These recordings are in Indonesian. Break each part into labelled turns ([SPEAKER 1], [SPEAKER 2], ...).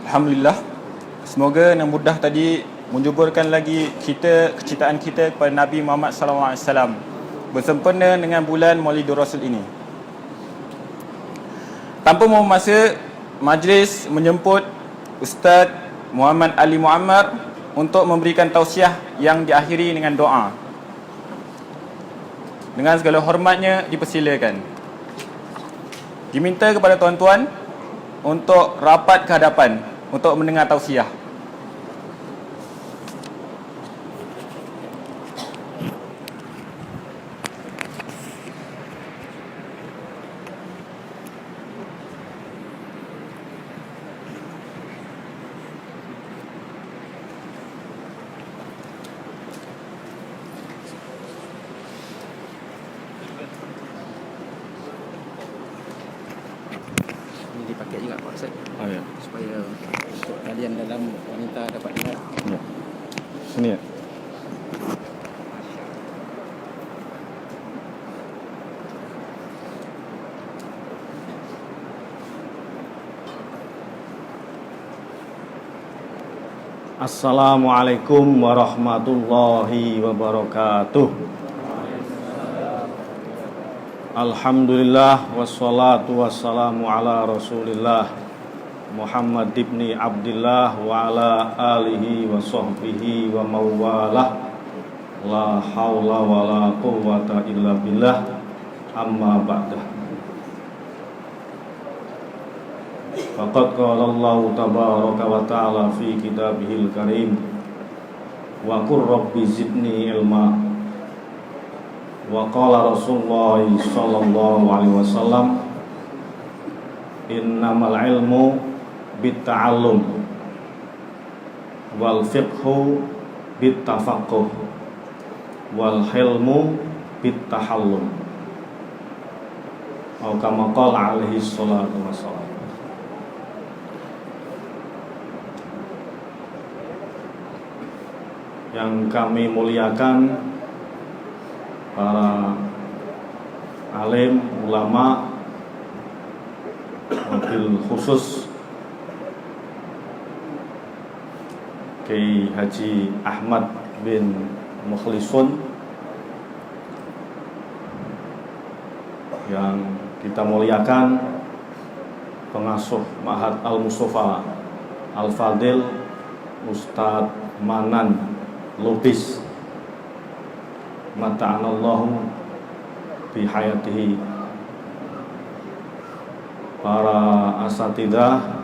[SPEAKER 1] Alhamdulillah. Semoga yang mudah tadi menjuburkan lagi kecintaan kita kepada Nabi Muhammad SAW bersempena dengan bulan Maulidur Rasul ini. Tanpa membuang masa, majlis menjemput Ustaz Muhammad Ali Muammar untuk memberikan tausiah yang diakhiri dengan doa. Dengan segala hormatnya dipersilakan. Diminta kepada tuan-tuan untuk rapat ke hadapan untuk mendengar tausiah.
[SPEAKER 2] Ini dipakai juga Pak Ustaz,
[SPEAKER 1] Ya.
[SPEAKER 2] supaya kalian dalam wanita dapat dengar.
[SPEAKER 1] Ya. Sini ya.
[SPEAKER 3] Assalamualaikum warahmatullahi wabarakatuh. Alhamdulillah wassalatu wassalamu ala Rasulillah Muhammad ibni Abdillah wa ala alihi wa sahbihi wa mawalah. La hawla wa la quwwata illa billah. Amma ba'dah. Faqad qala Allah tabaraka wa ta'ala fi kitabihil karim wa qur rabbi zidni ilma. Wa qala Rasulullah sallallahu alaihi wasallam innamal ilmu bitta'allum wal fiqhu bittafaqquh wal hilmu bittahallum. Atau kama qala alaihi salatu wassalam. Yang kami muliakan para alim, ulama, wabil khusus Kiai Haji Ahmad bin Mukhlisun yang kita muliakan, pengasuh Ma'had Al-Mustafa Al-Fadil Ustadz Manan Lubis mata'anallahu bihayatihi, para asatidah,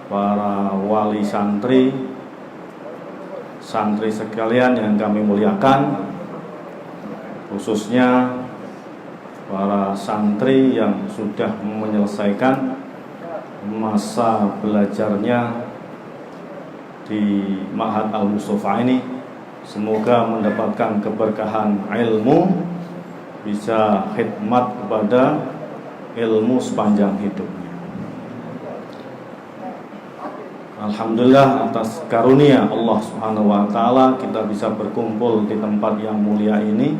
[SPEAKER 3] para wali santri sekalian yang kami muliakan, khususnya para santri yang sudah menyelesaikan masa belajarnya di Ma'had Al-Mustafa ini. Semoga mendapatkan keberkahan ilmu, bisa khidmat kepada ilmu sepanjang hidupnya. Alhamdulillah atas karunia Allah Subhanahu wa taala kita bisa berkumpul di tempat yang mulia ini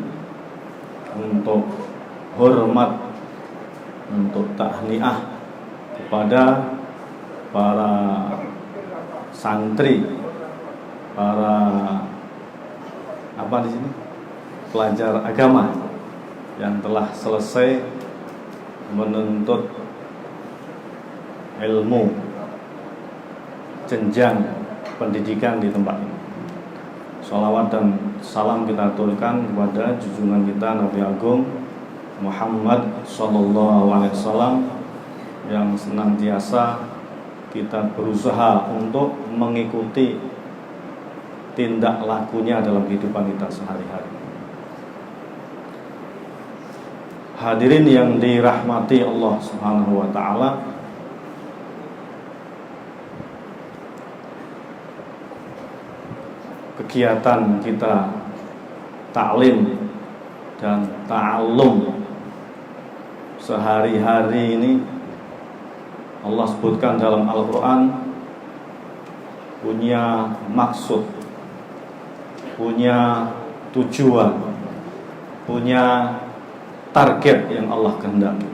[SPEAKER 3] untuk hormat, untuk tahniah kepada para santri, para di sini pelajar agama yang telah selesai menuntut ilmu jenjang pendidikan di tempat ini. Shalawat dan salam kita aturkan kepada junjungan kita Nabi Agung Muhammad Sallallahu Alaihi Wasallam yang senantiasa kita berusaha untuk mengikuti tindak lakunya dalam kehidupan kita sehari-hari. Hadirin yang dirahmati Allah Subhanahu wa taala, kegiatan kita ta'lim dan ta'allum sehari-hari ini Allah sebutkan dalam Al-Quran punya maksud, punya tujuan, punya target yang Allah kehendaki.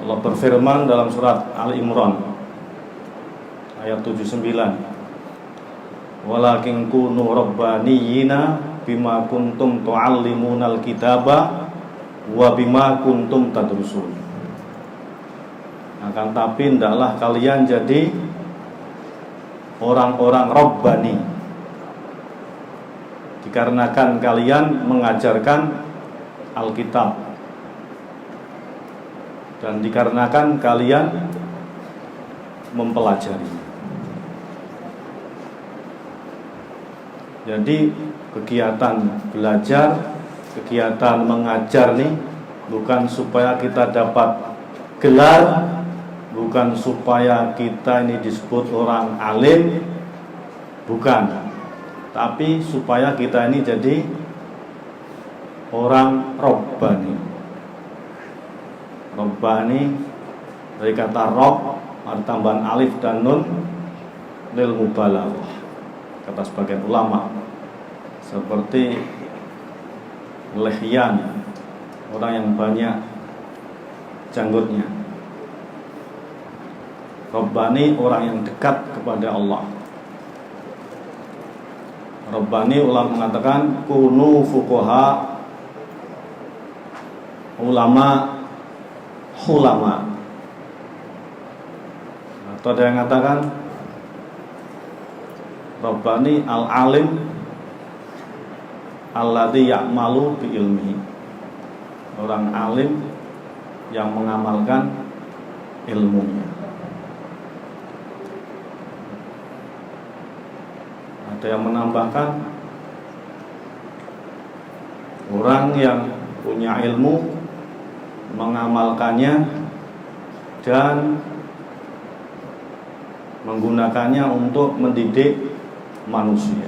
[SPEAKER 3] Allah berfirman dalam surat Ali Imran ayat 79, walakin kunu rabbaniyina bima kuntum tuallimunal kitaba wa bima kuntum tadrusun. Akan tapi hendaklah kalian jadi orang-orang rabbani, dikarenakan kalian mengajarkan Alkitab dan dikarenakan kalian mempelajari. Jadi kegiatan belajar, kegiatan mengajar nih bukan supaya kita dapat gelar, bukan supaya kita ini disebut orang alim, bukan, tapi supaya kita ini jadi orang robbani. Robbani dari kata rob, ada tambahan alif dan nun lil mubalaghah, kata sebagian ulama, seperti lehyan, orang yang banyak janggutnya. Robbani orang yang dekat kepada Allah. Robbani ulama mengatakan kunu fuqaha, ulama, atau ada yang mengatakan Rabbani al-alim alladzi ya'malu bi ilmihi, orang alim yang mengamalkan ilmunya. Ada yang menambahkan orang yang punya ilmu, mengamalkannya dan menggunakannya untuk mendidik manusia,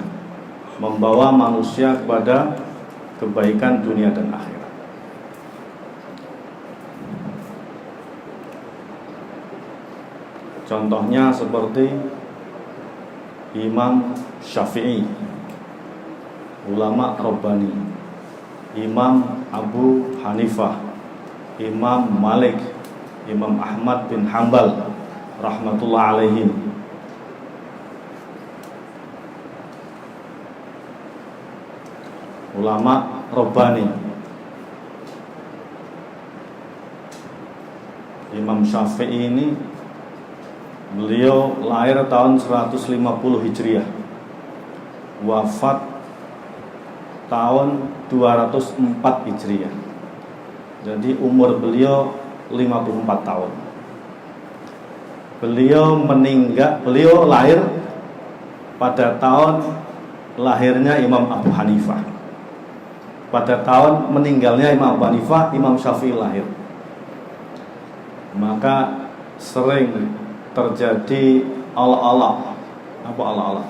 [SPEAKER 3] membawa manusia kepada kebaikan dunia dan akhirat. Contohnya seperti Imam Syafi'i, ulama Rabbani, Imam Abu Hanifah, Imam Malik, Imam Ahmad bin Hanbal rahmatullah alaihim. Ulama Rabbani. Imam Syafi'i ini beliau lahir tahun 150 Hijriah, wafat tahun 204 Hijriah. Jadi umur beliau 54 tahun. Beliau lahir pada tahun lahirnya Imam Abu Hanifah. Pada tahun meninggalnya Imam Abu Hanifah, Imam Syafi'i lahir. Maka sering terjadi Allah-Allah. Apa Allah-Allah?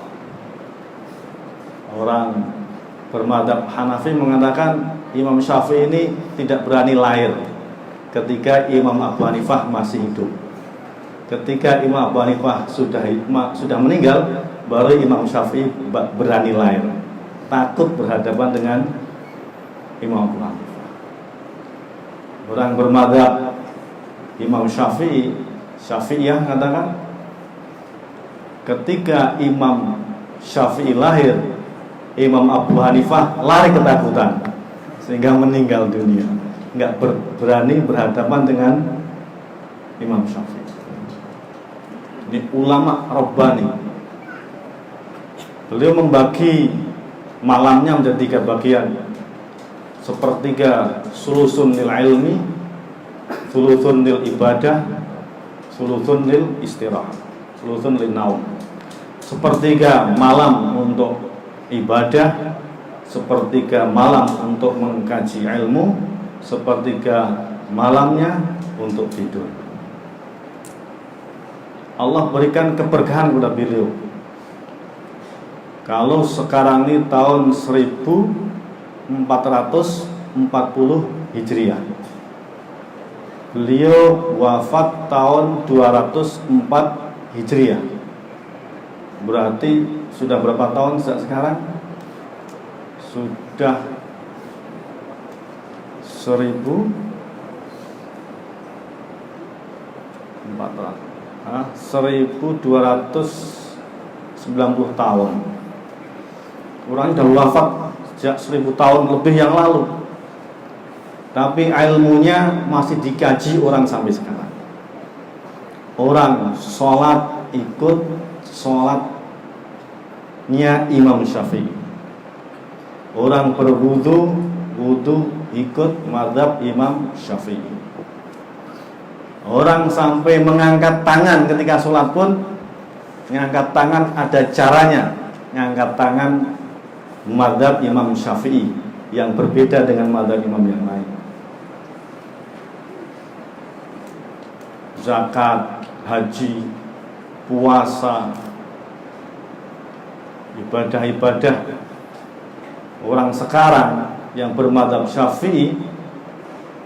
[SPEAKER 3] Orang bermadzhab Hanafi mengatakan Imam Syafi'i ini tidak berani lahir ketika Imam Abu Hanifah masih hidup. Ketika Imam Abu Hanifah sudah meninggal, baru Imam Syafi'i berani lahir. Takut berhadapan dengan Imam Abu Hanifah. Orang bermadzhab Imam Syafi'iyah mengatakan ketika Imam Syafi'i lahir, Imam Abu Hanifah lari ketakutan sehingga meninggal dunia, nggak berani berhadapan dengan Imam Syafi'i. Ini ulama Rabbani. Beliau membagi malamnya menjadi 3 bagian. Sepertiga sulusun lil ilmi, sulusun lil ibadah, sulusun lil istirahat, sulusun lil naum. Sepertiga malam untuk ibadah, sepertiga malam untuk mengkaji ilmu, sepertiga malamnya untuk tidur. Allah berikan keberkahan kepada beliau. Kalau sekarang ini tahun 1440 Hijriah, beliau wafat tahun 204 Hijriah. Berarti sudah berapa tahun sejak sekarang? Sudah 1440 1290 tahun. Orang sudah wafat sejak 1000 tahun lebih yang lalu, tapi ilmunya masih dikaji orang sampai sekarang. Orang sholat ikut sholatnya Imam Syafi'i. Orang berwudu ikut mazhab Imam Syafi'i. Orang sampai mengangkat tangan ketika sholat pun, mengangkat tangan ada caranya. Mengangkat tangan mazhab Imam Syafi'i yang berbeda dengan mazhab imam yang lain. Zakat, haji, puasa, ibadah-ibadah, orang sekarang yang bermadzhab Syafi'i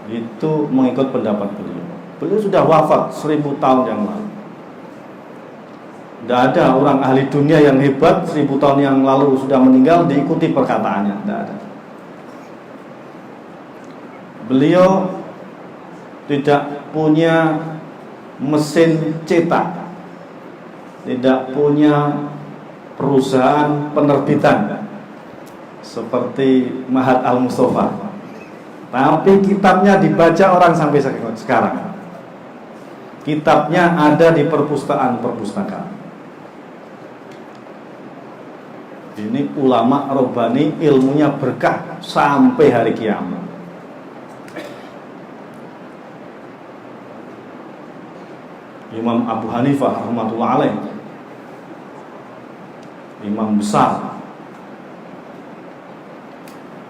[SPEAKER 3] itu mengikut pendapat beliau. Beliau sudah wafat 1000 tahun yang lalu. Tidak ada orang ahli dunia yang hebat 1000 tahun yang lalu sudah meninggal diikuti perkataannya. Tidak ada. Beliau tidak punya mesin cetak, tidak punya perusahaan penerbitan seperti Mahat Al-Mustafa, tapi kitabnya dibaca orang sampai sekarang. Kitabnya ada di perpustakaan. Ini ulama robbani, ilmunya berkah sampai hari kiamat. Imam Abu Hanifah rahmatullah alaih, imam besar.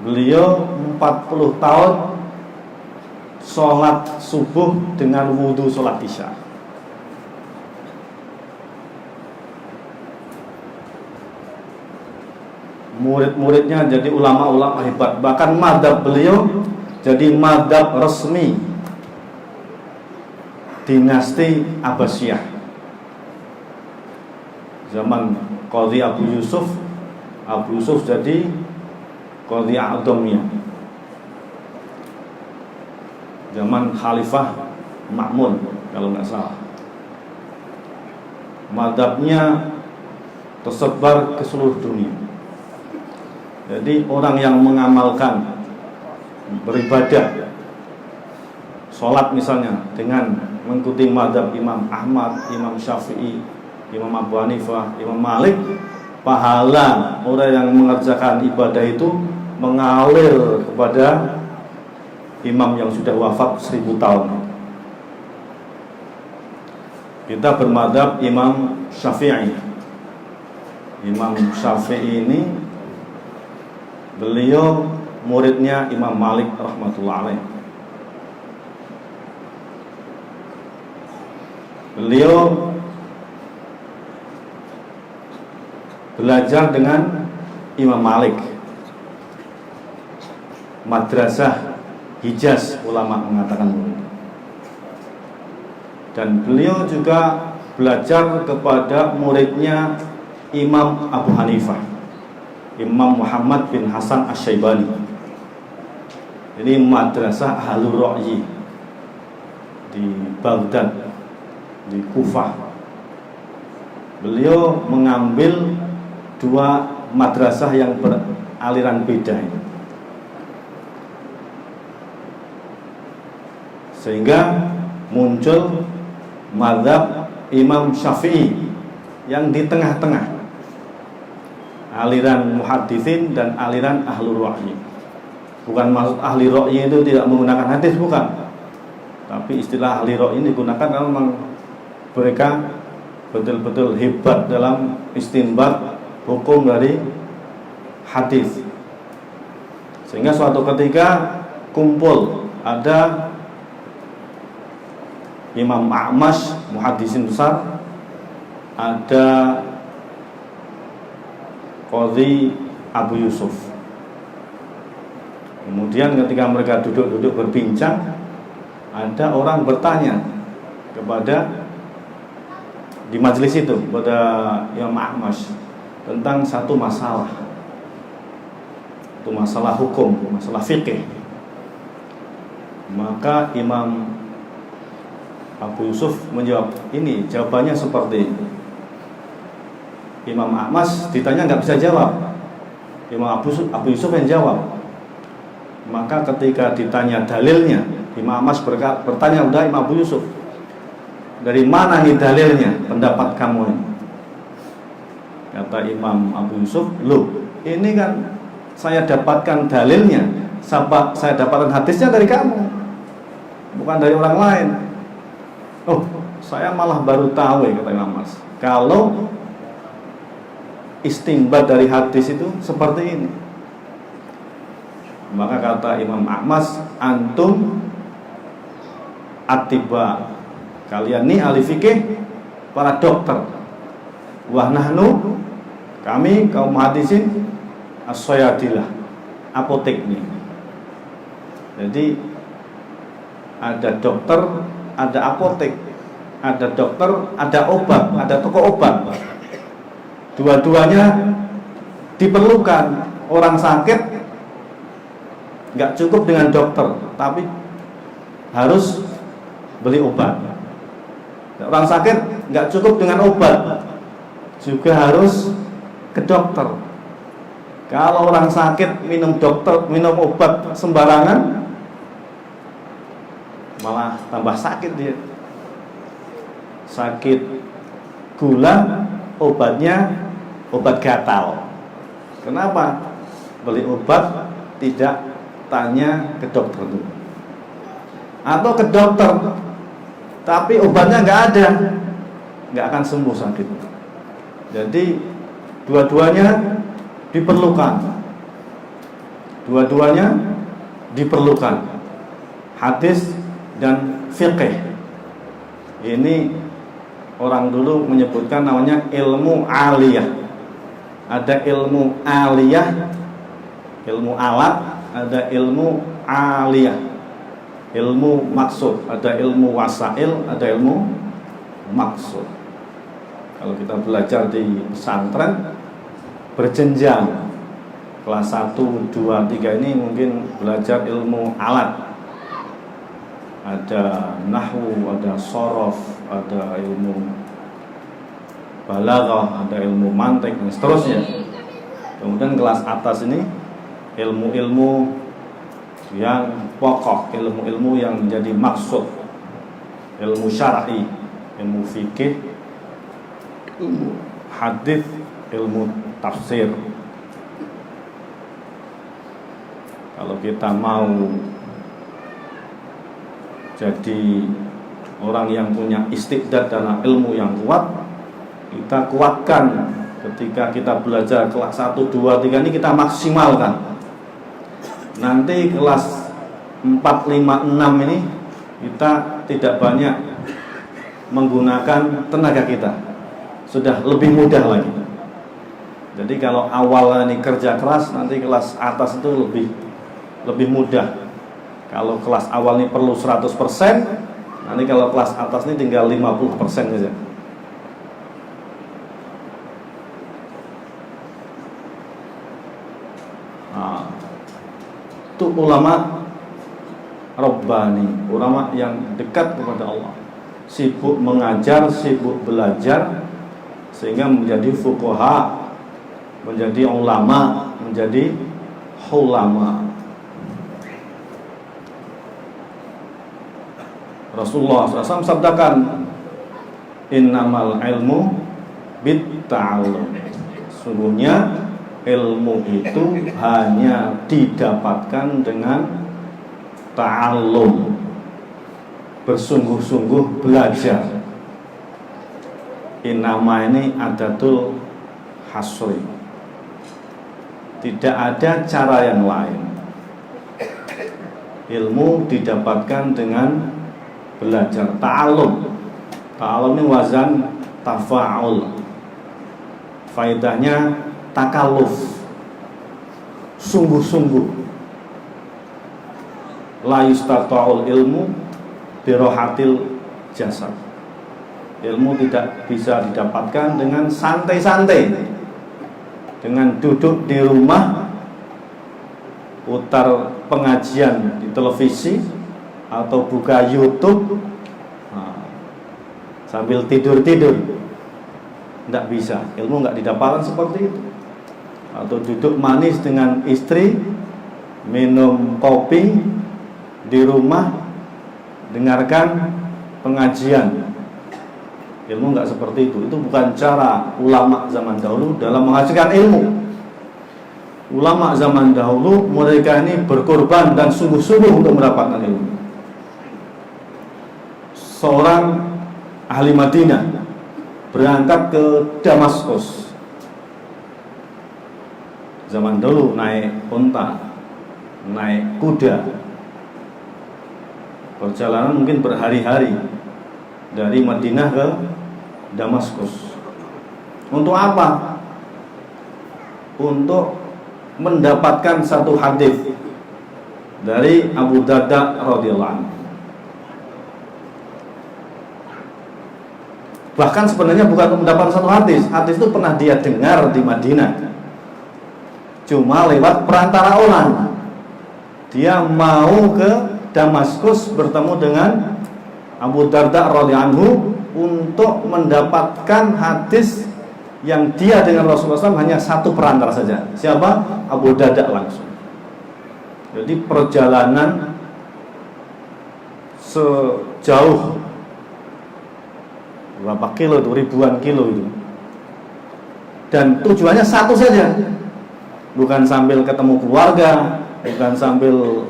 [SPEAKER 3] Beliau 40 tahun sholat subuh dengan wudhu sholat isya. Murid-muridnya jadi ulama-ulama hebat. Bahkan madhab beliau jadi madhab resmi dinasti Abbasiyah. Zaman Qadhi Abu Yusuf jadi Qadhi A'dhamiyah. Zaman Khalifah Ma'mun kalau nggak salah. Madhabnya tersebar ke seluruh dunia. Jadi orang yang mengamalkan beribadah, sholat misalnya dengan mengikuti madhab Imam Ahmad, Imam Syafi'i, Imam Abu Hanifah, Imam Malik, pahala orang yang mengerjakan ibadah itu mengalir kepada imam yang sudah wafat 1000 tahun. Kita bermadhab Imam Syafi'i. Imam Syafi'i ini beliau muridnya Imam Malik rahmatullah alaih. Beliau belajar dengan Imam Malik, madrasah Hijaz ulama mengatakan begitu. Dan beliau juga belajar kepada muridnya Imam Abu Hanifah, Imam Muhammad bin Hasan Asy-Syaibani. Ini madrasah Ahlur Ra'yi di Baghdad, di Kufah. Beliau mengambil dua madrasah yang beraliran beda ini, sehingga muncul mazhab Imam Syafi'i yang di tengah-tengah, aliran muhaditsin dan aliran ahlur ra'yi. Bukan maksud ahli ra'yi itu tidak menggunakan hadis, bukan. Tapi istilah ahli ra'yi digunakan karena memang mereka betul-betul hebat dalam istinbat hukum dari hadis. Sehingga suatu ketika kumpul, ada Imam A'mash, muhaddisin besar, ada Qadhi Abu Yusuf. Kemudian ketika mereka duduk-duduk berbincang, ada orang bertanya kepada di majelis itu kepada Imam A'mash tentang satu masalah. Itu masalah hukum, masalah fikih. Maka Imam Abu Yusuf menjawab, ini jawabannya seperti ini. Imam Ahmas ditanya nggak bisa jawab, Imam Abu Yusuf yang jawab. Maka ketika ditanya dalilnya, Imam Ahmas bertanya udah Imam Abu Yusuf, dari mana nih dalilnya pendapat kamu ini? Kata Imam Abu Yusuf, loh ini kan saya dapatkan dalilnya, saya dapatkan hadisnya dari kamu, bukan dari orang lain. Oh, saya malah baru tahu ya, kata Imam Ahmas, kalau istinbat dari hadis itu seperti ini. Maka kata Imam Ahmas, antum atiba, kalian ini ahli fikih, para dokter. Wa nahnu, kami kaum hadisin, as-sayadilah, apotek nih. Jadi ada dokter, ada apotek, ada dokter, ada obat, ada toko obat. Dua-duanya diperlukan. Orang sakit nggak cukup dengan dokter, tapi harus beli obat. Orang sakit nggak cukup dengan obat, juga harus ke dokter. Kalau orang sakit minum obat sembarangan, malah tambah sakit dia. Sakit gula, obatnya obat gatal. Kenapa? Beli obat tidak tanya ke dokter dulu. Atau ke dokter tapi obatnya nggak ada, nggak akan sembuh sakit. Jadi dua-duanya diperlukan. Dua-duanya diperlukan. Hadis dan fiqih. Ini orang dulu menyebutkan namanya ilmu aliyah. Ada ilmu aliyah, ilmu alat, ada ilmu aliyah, ilmu maksud, ada ilmu wasail, ada ilmu maksud. Kalau kita belajar di pesantren berjenjang, kelas 1, 2, 3 ini mungkin belajar ilmu alat. Ada nahwu, ada sorof, ada ilmu balaghah, ada ilmu mantik, dan seterusnya. Kemudian kelas atas ini ilmu-ilmu yang pokok, ilmu-ilmu yang menjadi maksud, ilmu syar'i, ilmu fikih, ilmu hadis, ilmu tafsir. Kalau kita mau jadi orang yang punya istiqdad dalam ilmu yang kuat, kita kuatkan ketika kita belajar kelas 1, 2, 3 ini kita maksimalkan. Nanti kelas 4, 5, 6 ini kita tidak banyak menggunakan tenaga kita, sudah lebih mudah lagi. Jadi kalau awal ini kerja keras, nanti kelas atas itu lebih mudah. Kalau kelas awal ini perlu 100%, nanti kalau kelas atas ini tinggal 50% saja. Nah, itu ulama Rabbani, ulama yang dekat kepada Allah, sibuk mengajar, sibuk belajar, sehingga menjadi fuqaha, menjadi ulama, menjadi hulama. Rasulullah SAW sabdakan, innamal ilmu bitta'allum. Sungguhnya ilmu itu hanya didapatkan dengan ta'allum, bersungguh-sungguh belajar. Innama ini adatul hasri, tidak ada cara yang lain. Ilmu didapatkan dengan belajar. Ta'allum, ta'allum ini wazan tafa'ul, faedahnya takalluf, sungguh-sungguh. La yustata'ul ilmu birohatil jasad. Ilmu tidak bisa didapatkan dengan santai-santai, dengan duduk di rumah, putar pengajian di televisi, atau buka YouTube, sambil tidur-tidur. Tidak bisa, ilmu nggak didapatkan seperti itu. Atau duduk manis dengan istri, minum kopi di rumah, dengarkan pengajian. Ilmu nggak seperti itu. Itu bukan cara ulama zaman dahulu dalam menghasilkan ilmu. Ulama zaman dahulu mereka ini berkorban dan sungguh-sungguh untuk mendapatkan ilmu. Seorang ahli Madinah berangkat ke Damaskus. Zaman dulu naik unta, naik kuda. Perjalanan mungkin berhari-hari dari Madinah ke Damaskus. Untuk apa? Untuk mendapatkan satu hadis dari Abu Darda radhiyallahu anhu. Bahkan sebenarnya bukan untuk mendapatkan satu hadis. Hadis itu pernah dia dengar di Madinah, cuma lewat perantara orang. Dia mau ke Damaskus bertemu dengan Abu Darda radhiyallahu anhu untuk mendapatkan hadis yang dia dengan Rasulullah SAW hanya satu perantara saja. Siapa? Abu Darda langsung. Jadi perjalanan sejauh berapa kilo itu, ribuan kilo itu, dan tujuannya satu saja, bukan sambil ketemu keluarga, bukan sambil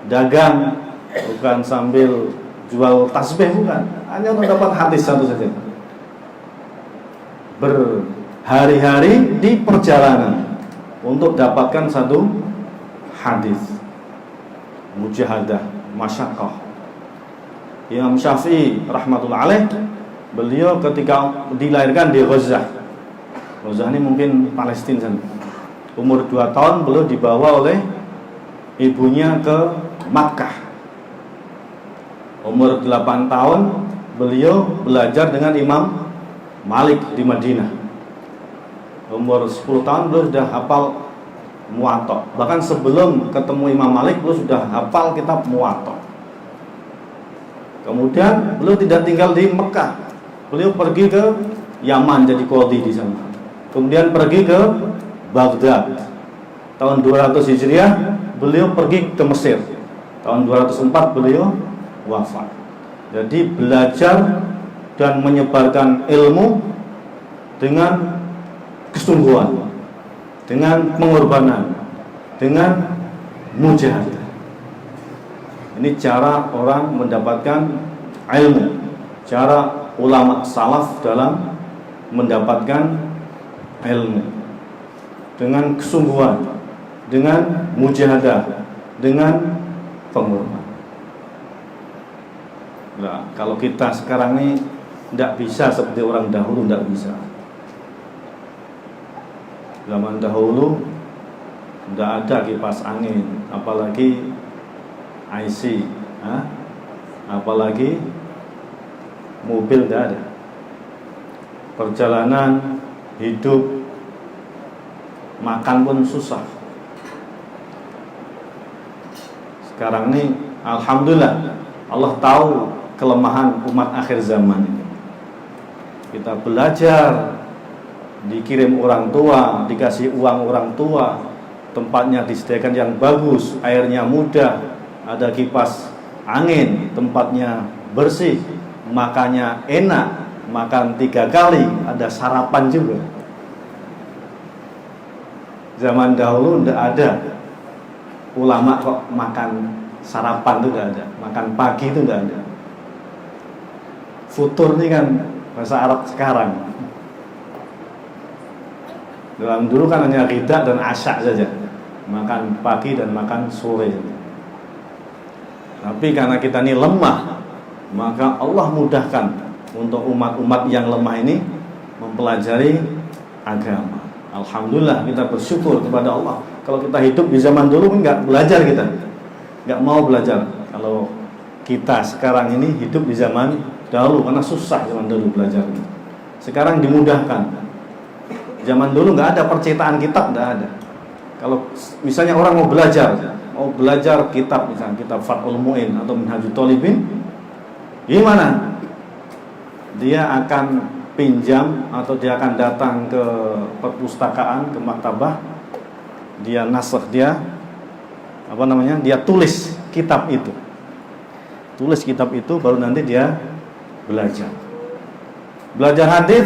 [SPEAKER 3] dagang, bukan sambil jual tasbih, bukan, hanya untuk dapat hadis satu saja. Berhari-hari di perjalanan untuk dapatkan satu hadis. Mujahadah, masyaqqah. Imam Syafi'i rahmatullah alaih, beliau ketika dilahirkan di Gaza. Gaza ini mungkin Palestina sana. Umur 2 tahun beliau dibawa oleh ibunya ke Makkah. Umur 8 tahun beliau belajar dengan Imam Malik di Madinah. Umur 10 tahun beliau sudah hafal Muwatta. Bahkan sebelum ketemu Imam Malik beliau sudah hafal kitab Muwatta. Kemudian beliau tidak tinggal di Mekah. Beliau pergi ke Yaman jadi qadhi di sana. Kemudian pergi ke Baghdad. Tahun 200 Hijriah beliau pergi ke Mesir. Tahun 204 beliau wafat. Jadi belajar dan menyebarkan ilmu dengan kesungguhan, dengan pengorbanan, dengan mujahadah. Ini cara orang mendapatkan ilmu, cara ulama salaf dalam mendapatkan ilmu, dengan kesungguhan, dengan mujahadah, dengan pengorbanan. Nah, kalau kita sekarang ini tidak bisa seperti orang dahulu, tidak bisa. Zaman dahulu tidak ada kipas angin, apalagi IC, apalagi mobil, tidak ada. Perjalanan hidup, makan pun susah. Sekarang ini alhamdulillah Allah tahu kelemahan umat akhir zaman ini. Kita belajar, dikirim orang tua, dikasih uang orang tua, tempatnya disediakan yang bagus, airnya mudah, ada kipas angin, tempatnya bersih, makannya enak, makan 3 kali, ada sarapan juga. Zaman dahulu tidak ada ulama kok makan sarapan itu tidak ada, makan pagi itu tidak ada. Futur ini kan bahasa Arab sekarang. Dalam dulu kan hanya ghida dan asya saja, makan pagi dan makan sore saja. Tapi karena kita ini lemah, maka Allah mudahkan untuk umat-umat yang lemah ini mempelajari agama. Alhamdulillah, kita bersyukur kepada Allah. Kalau kita hidup di zaman dulu enggak belajar, kita enggak mau belajar. Kalau kita sekarang ini hidup di zaman dahulu, karena susah zaman dulu belajar. Sekarang dimudahkan. Zaman dulu enggak ada percetakan kitab, enggak ada. Kalau misalnya orang mau belajar kitab, misalnya kitab Fathul Mu'in atau Minhajul Thalibin, gimana? dia akan pinjam atau dia akan datang ke perpustakaan, ke maktabah, dia nasakh, dia dia tulis kitab itu. Tulis kitab itu baru nanti dia belajar. Belajar hadis,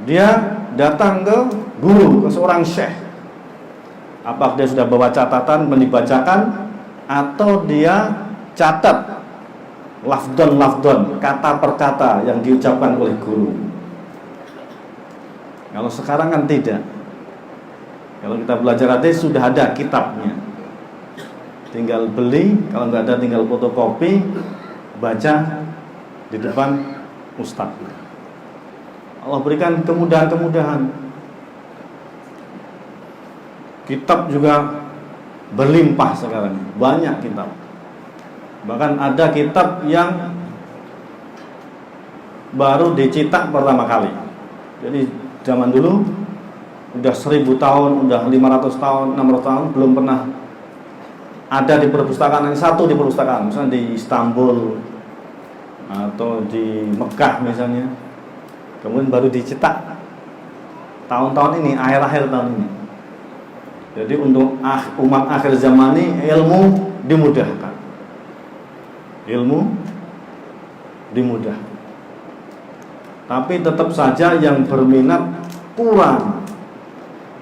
[SPEAKER 3] dia datang ke guru, ke seorang syekh. Apakah dia sudah bawa catatan dibacakan atau dia catat lafdon, kata per kata yang diucapkan oleh guru. Kalau sekarang kan tidak. Kalau kita belajar hadis sudah ada kitabnya, tinggal beli, kalau nggak ada tinggal fotokopi, baca di depan ustaz. Allah berikan kemudahan-kemudahan. Kitab juga berlimpah sekarang, banyak kitab. Bahkan ada kitab yang baru dicetak pertama kali. Jadi zaman dulu udah 1000 tahun, udah 500 tahun, 600 tahun belum pernah ada di perpustakaan yang satu di perpustakaan, misalnya di Istanbul atau di Mekah misalnya. Kemudian baru dicetak tahun-tahun ini, akhir-akhir tahun ini. Jadi untuk umat akhir zaman ini ilmu dimudahkan. Ilmu dimudahkan. Tapi tetap saja yang berminat kurang.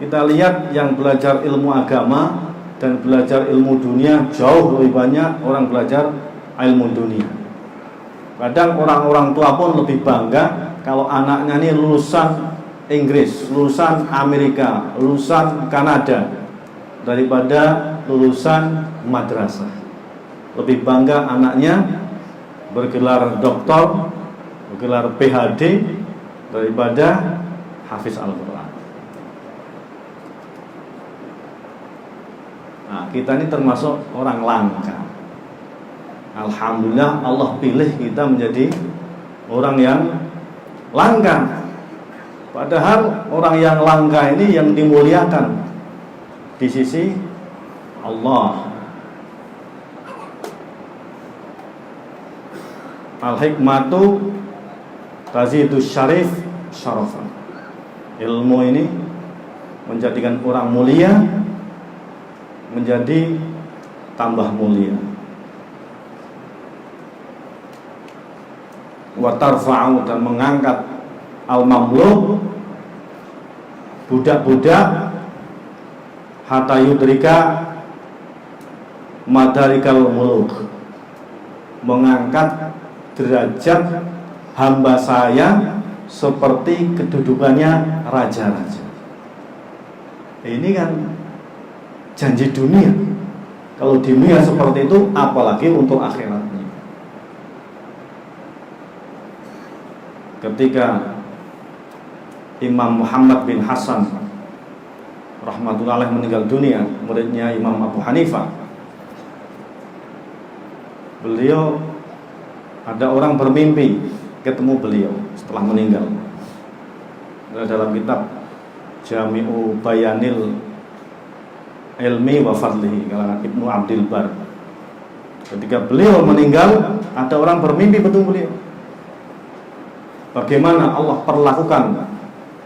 [SPEAKER 3] Kita lihat yang belajar ilmu agama dan belajar ilmu dunia jauh lebih banyak orang belajar ilmu dunia. Kadang orang-orang tua pun lebih bangga kalau anaknya ini lulusan Inggris, lulusan Amerika, lulusan Kanada daripada lulusan madrasah. Lebih bangga anaknya bergelar doktor, bergelar PhD daripada hafiz Al-Quran. Nah, kita ini termasuk orang langka. Alhamdulillah Allah pilih kita menjadi orang yang langka. Padahal orang yang langka ini yang dimuliakan di sisi Allah. Al-hikmatu tazidus syarif syarafan. Ilmu ini menjadikan orang mulia menjadi tambah mulia. Wa tarfa'u, dan mengangkat al-mamluk, budak-budak, hatta yudrika madarikal muluk, mengangkat derajat hamba saya seperti kedudukannya raja-raja. Ini kan janji dunia. Kalau dunia seperti itu, apalagi untuk akhiratnya. Ketika Imam Muhammad bin Hasan rahmatullahi alaih meninggal dunia, muridnya Imam Abu Hanifah, beliau ada orang bermimpi ketemu beliau setelah meninggal. Dalam kitab Jami'u Bayanil Ilmi wa Fadlihi kalangan Ibnu Abdil Bar, ketika beliau meninggal, ada orang bermimpi bertemu beliau. Bagaimana Allah perlakukan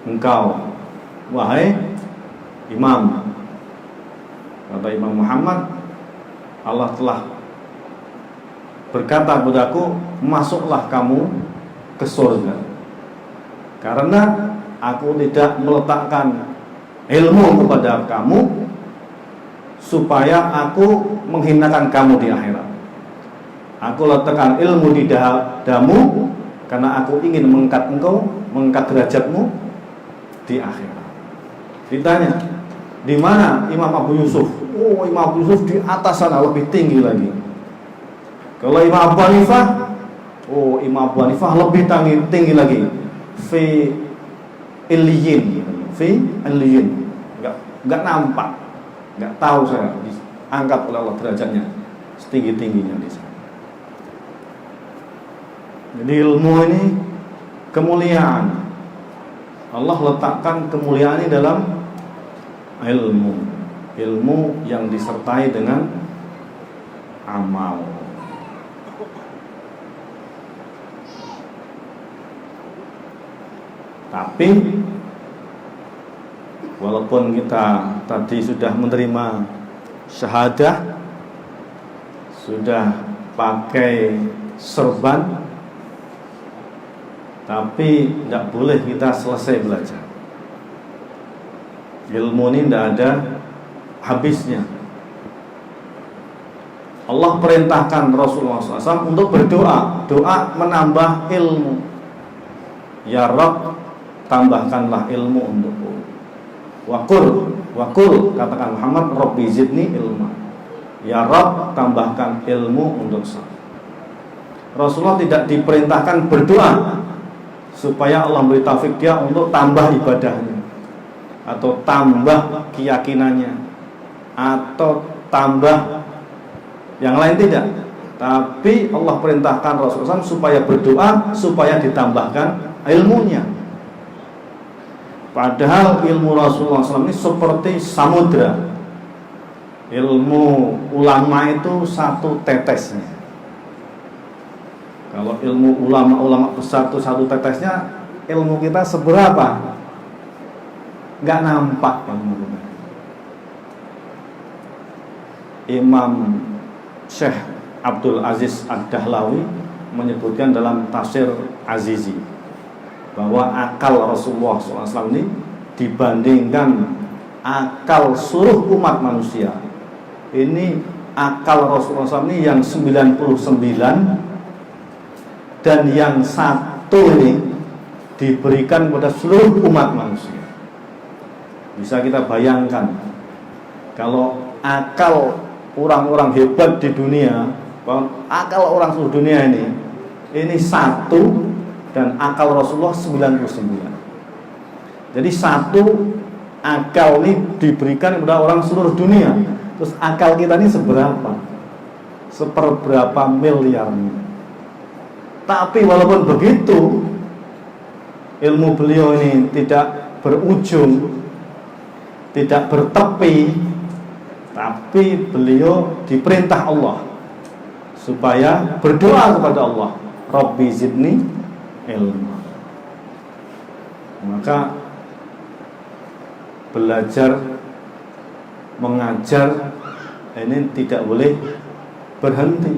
[SPEAKER 3] engkau, wahai Imam? Kata Imam Muhammad, Allah telah berkata padaku, masuklah kamu ke surga, karena aku tidak meletakkan ilmu kepada kamu supaya aku menghinakan kamu di akhirat. Aku letakkan ilmu di dadamu karena aku ingin mengangkat engkau, mengangkat derajatmu di akhirat. Ditanya, di mana Imam Abu Yusuf? Oh, Imam Abu Yusuf di atas sana, lebih tinggi lagi. Kalau Imam Abu Hanifah, oh, Imam Abu Hanifah lebih tinggi lagi. Fi illiyin, fi illiyin. Enggak nampak. Enggak tahu saya, diangkat oleh Allah derajatnya setinggi-tingginya di sana. Jadi ilmu ini kemuliaan. Allah letakkan kemuliaan ini dalam ilmu. Ilmu yang disertai dengan amal. Tapi walaupun kita tadi sudah menerima syahadah, sudah pakai serban, tapi tidak boleh kita selesai belajar. Ilmu ini tidak ada habisnya. Allah perintahkan Rasulullah SAW untuk berdoa. Doa menambah ilmu. Ya Rabb, tambahkanlah ilmu untukku. Wakul, katakan Muhammad, Rabbi zidni ilma. Ya Rabb, tambahkan ilmu untuk saya. Rasulullah tidak diperintahkan berdoa supaya Allah beri taufik dia untuk tambah ibadahnya, atau tambah keyakinannya, atau tambah yang lain, tidak. Tapi Allah perintahkan Rasulullah SAW supaya berdoa, supaya ditambahkan ilmunya. Padahal ilmu Rasulullah SAW ini seperti samudra. Ilmu ulama itu satu tetesnya. Kalau ilmu ulama-ulama besar itu satu tetesnya, ilmu kita seberapa? Nggak nampak ilmu kita. Imam Syekh Abdul Aziz Ad-Dahlawi menyebutkan dalam tafsir Azizi bahwa akal Rasulullah SAW ini dibandingkan akal seluruh umat manusia, ini akal Rasulullah SAW ini yang 99, dan yang satu ini diberikan kepada seluruh umat manusia. Bisa kita bayangkan, kalau akal orang-orang hebat di dunia, akal orang seluruh dunia ini satu, dan akal Rasulullah 99. Jadi satu akal ini diberikan kepada orang seluruh dunia. Terus akal kita ini seberapa? Seperberapa miliarnya. Tapi walaupun begitu, ilmu beliau ini tidak berujung, tidak bertepi, tapi beliau diperintah Allah supaya berdoa kepada Allah, Rabbi zidni ilmu. Maka belajar, mengajar ini tidak boleh berhenti.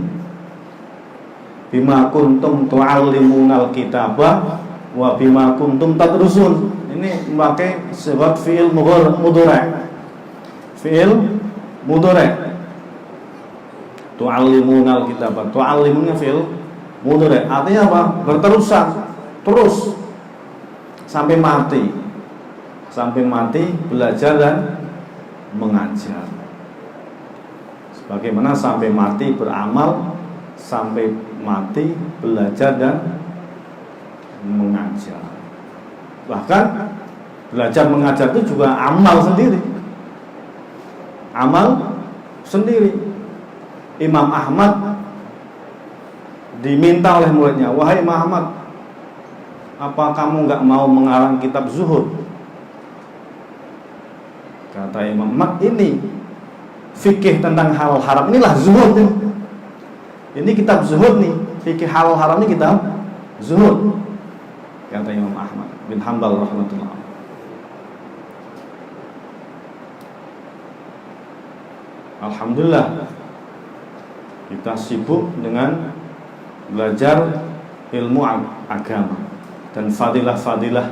[SPEAKER 3] Bima kuntum tu'allimunal kitabah wa bima kuntum tadrusun. Ini memakai sebab fi'il mudhari'. Fi'il mudhari'. Tu'allimunal kitabah. Tu'allimunnya fi'il mudhari'. Artinya apa? Berterusan, terus sampai mati. Sampai mati belajar dan mengajar. Sebagaimana sampai mati beramal, sampai mati belajar dan mengajar. Bahkan belajar mengajar itu juga amal sendiri. Amal sendiri. Imam Ahmad diminta oleh muridnya, wahai Muhammad, apa kamu nggak mau mengarang kitab zuhud? Kata Imam Ahmad, ini fikih tentang halal haram, inilah zuhud. Ini kitab zuhud nih, fikih halal haram ini kitab zuhud. Kata Imam Ahmad bin Hanbal rahmatullah. Alhamdulillah, kita sibuk dengan belajar ilmu agama dan fadilah-fadilah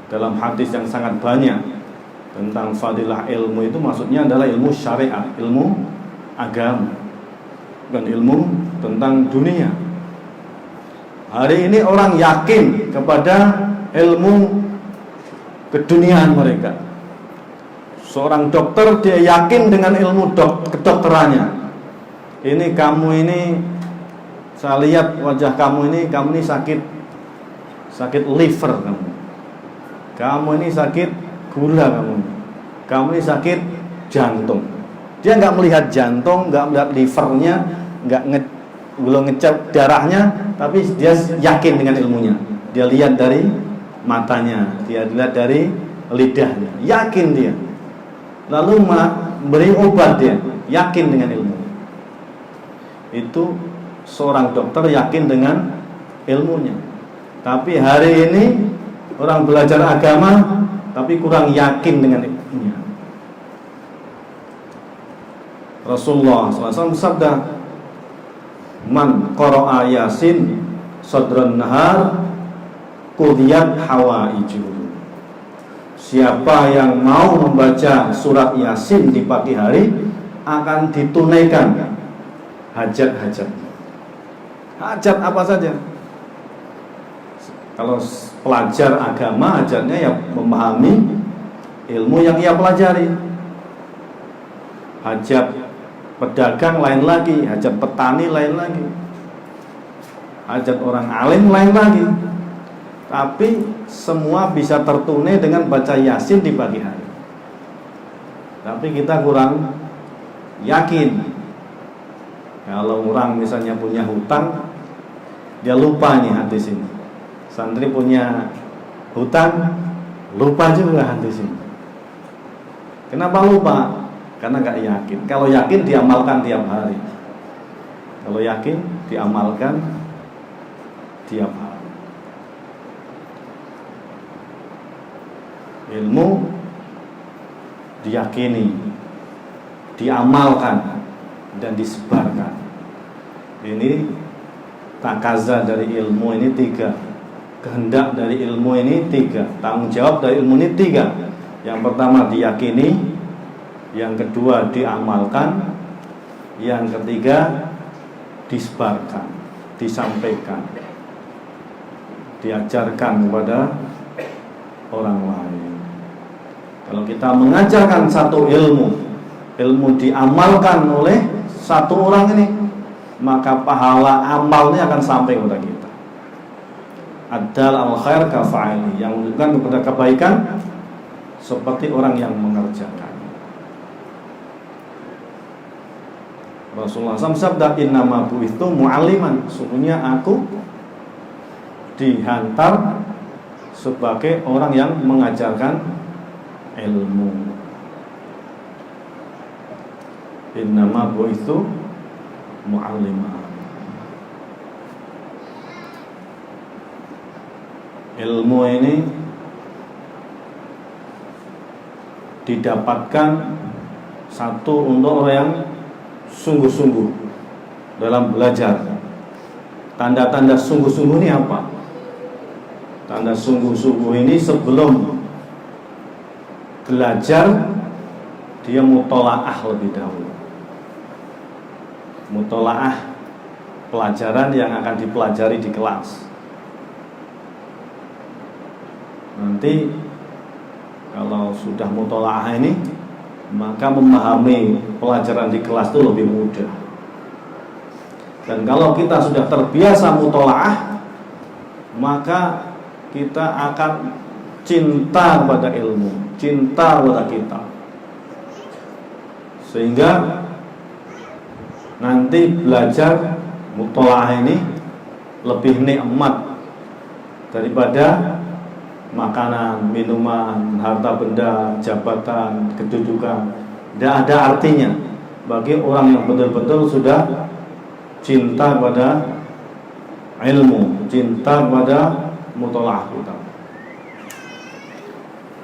[SPEAKER 3] dalam hadis yang sangat banyak tentang fadilah ilmu itu, maksudnya adalah ilmu syariat, ilmu agama, dan ilmu tentang dunia. Hari ini orang yakin kepada ilmu keduniaan mereka. Seorang dokter dia yakin dengan ilmu kedokterannya. Ini kamu ini, saya lihat wajah kamu ini sakit liver kamu. Kamu ini sakit gula kamu ini sakit jantung. Dia nggak melihat jantung, nggak melihat livernya, belum ngecek darahnya, tapi dia yakin dengan ilmunya. Dia lihat dari matanya, dia lihat dari lidahnya, yakin dia. Lalu beri obat, dia yakin dengan ilmu. Itu seorang dokter yakin dengan ilmunya. Tapi hari ini orang belajar agama tapi kurang yakin dengan ilmunya. Rasulullah SAW bersabda, "Man qara'a Yasin sadran nahar qudiyat hawaijuhu." Siapa yang mau membaca surat Yasin di pagi hari akan ditunaikan hajat-hajat. Hajat apa saja? Kalau pelajar agama, hajatnya ya memahami ilmu yang ia pelajari. Hajat pedagang lain lagi, hajat petani lain lagi, hajat orang alim lain lagi. Tapi semua bisa tertunai dengan baca Yasin di pagi hari. Tapi kita kurang yakin. Kalau orang misalnya punya hutang, dia lupa nih hadis ini. Santri punya hutang, lupa juga hadis ini. Kenapa lupa? Karena gak yakin. Kalau yakin diamalkan tiap hari. Kalau yakin diamalkan tiap hari. Ilmu diyakini, diamalkan, dan disebarkan. Ini takaza dari ilmu ini 3, kehendak dari ilmu ini 3, tanggung jawab dari ilmu ini 3. Yang pertama diyakini, yang kedua diamalkan, yang ketiga disebarkan, disampaikan, diajarkan kepada orang lain. Kalau kita mengajarkan satu ilmu diamalkan oleh satu orang ini, maka pahala amalnya akan sampai kepada kita. Adal al-khair kafa'ili, yang menunjukkan kepada kebaikan seperti orang yang mengerjakan. Rasulullah SAW sabda, "Innama bu'ithu mu'alliman." Sesungguhnya aku dihantar sebagai orang yang mengajarkan ilmu. Innama bu'ithu mu'alliman. Ilmu ini didapatkan satu untuk orang yang sungguh-sungguh dalam belajar. Tanda-tanda sungguh-sungguh ini apa? Tanda sungguh-sungguh ini sebelum belajar dia mutolaah lebih dahulu. Mutolaah pelajaran yang akan dipelajari di kelas. Nanti kalau sudah mutolaah ini, maka memahami pelajaran di kelas itu lebih mudah. Dan kalau kita sudah terbiasa mutolaah, maka kita akan cinta kepada ilmu, cinta kepada kitab, sehingga nanti belajar mutolaah ini lebih nikmat daripada makanan, minuman, harta benda, jabatan, kedudukan. Tidak ada artinya bagi orang yang betul-betul sudah cinta pada ilmu, cinta pada mutolaah kita.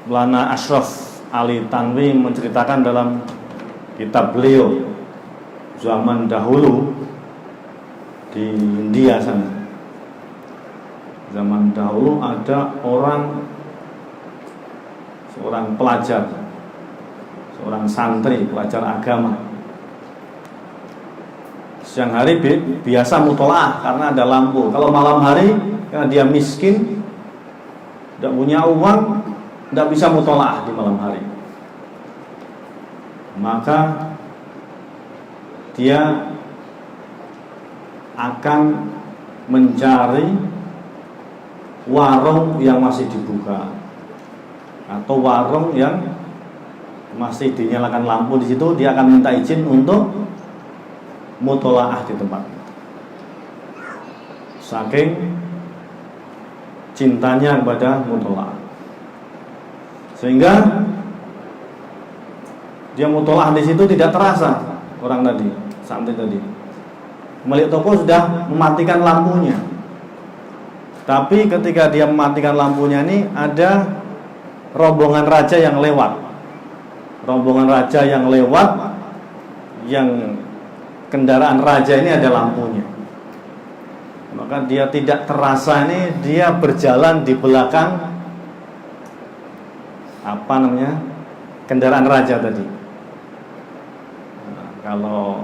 [SPEAKER 3] Maulana Ashraf Ali Tanwi menceritakan dalam kitab beliau, zaman dahulu di India sana, zaman dahulu ada seorang pelajar, seorang santri, pelajar agama. Siang hari biasa mutolaah karena ada lampu. Kalau malam hari karena dia miskin, tidak punya uang, tidak bisa mutolaah di malam hari. Maka dia akan mencari warung yang masih dibuka atau warung yang masih dinyalakan lampu di situ. Dia akan minta izin untuk mutolaah di tempat itu. Saking cintanya kepada mutolaah, sehingga dia mutolaah di situ tidak terasa. Orang tadi, santri tadi, pemilik toko sudah mematikan lampunya. Tapi ketika dia mematikan lampunya ini, ada rombongan raja yang lewat. Rombongan raja yang lewat, yang kendaraan raja ini ada lampunya. Maka dia tidak terasa ini, dia berjalan di belakang kendaraan raja tadi. Nah, kalau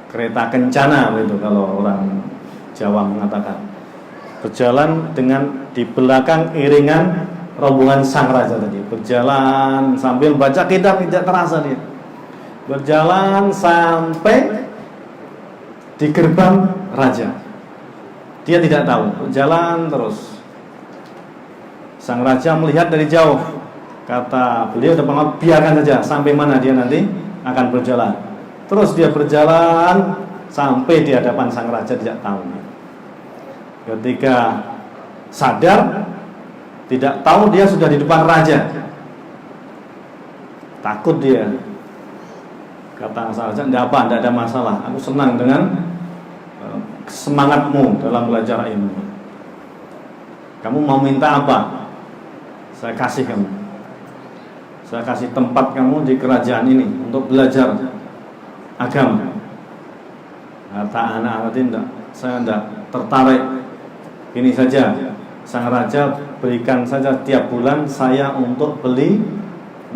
[SPEAKER 3] kereta kencana begitu, kalau orang Jawa mengatakan, berjalan dengan di belakang iringan rombongan sang raja tadi, berjalan sambil baca kitab, tidak terasa dia berjalan sampai di gerbang raja. Dia tidak tahu, berjalan terus. Sang raja melihat dari jauh, kata beliau depan, biarkan saja sampai mana dia nanti akan berjalan. Terus dia berjalan sampai di hadapan sang raja, tidak tahu. Ketika sadar, tidak tahu dia sudah di depan raja. Takut dia. Kata sang raja, tidak apa, tidak ada masalah. Aku senang dengan semangatmu dalam belajar ilmu. Kamu mau minta apa? Saya kasih kamu. Saya kasih tempat kamu di kerajaan ini untuk belajar agama. Kata anak-anak tidak, saya tidak tertarik. Ini saja, sang raja berikan saja tiap bulan saya untuk beli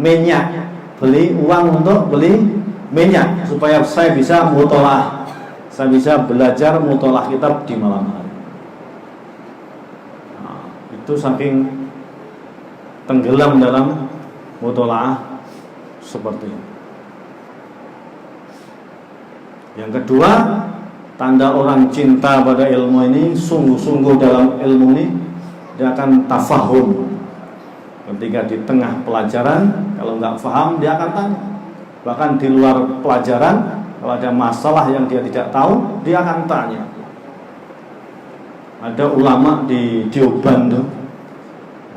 [SPEAKER 3] minyak, beli uang untuk beli minyak, supaya saya bisa mutolaah, saya bisa belajar mutolaah kitab di malam hari. Nah, itu saking tenggelam dalam mutolaah seperti ini. Yang kedua, tanda orang cinta pada ilmu ini, sungguh-sungguh dalam ilmu ini, dia akan tafahum. Ketika di tengah pelajaran, kalau nggak paham dia akan tanya. Bahkan di luar pelajaran, kalau ada masalah yang dia tidak tahu, dia akan tanya. Ada ulama di Dioban tuh,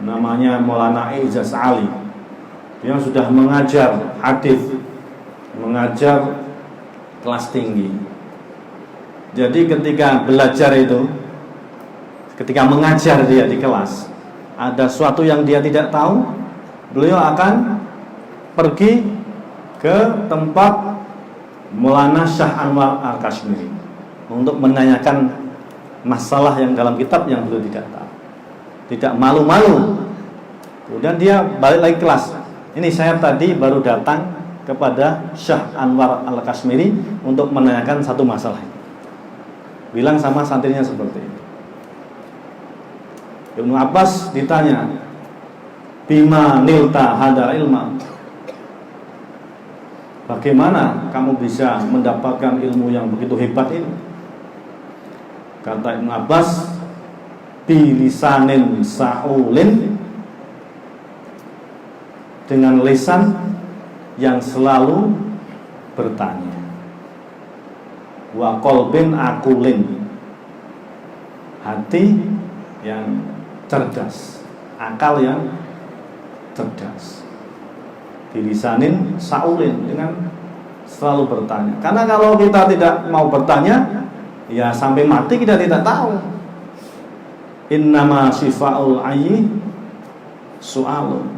[SPEAKER 3] namanya Maulana Ijaz Ali. Dia sudah mengajar hadis, mengajar kelas tinggi. Jadi ketika belajar itu, ketika mengajar dia di kelas, ada sesuatu yang dia tidak tahu, beliau akan pergi ke tempat Maulana Syah Anwar Al-Kashmiri untuk menanyakan masalah yang dalam kitab yang beliau tidak tahu. Tidak malu-malu. Kemudian dia balik lagi kelas. Ini saya tadi baru datang kepada Syah Anwar Al-Kashmiri untuk menanyakan satu masalah. Bilang sama santrinya seperti itu. Ibnu Abbas ditanya, bima nilta hadal ilma, bagaimana kamu bisa mendapatkan ilmu yang begitu hebat ini? Kata Ibnu Abbas, bilisanin sa'ulin, dengan lisan yang selalu bertanya, wa qalbin akulin, hati yang cerdas, akal yang cerdas. Bilisanin sa'ulin, dengan selalu bertanya. Karena kalau kita tidak mau bertanya, ya sampai mati kita tidak tahu. Innama syifa'ul ayyi su'alun.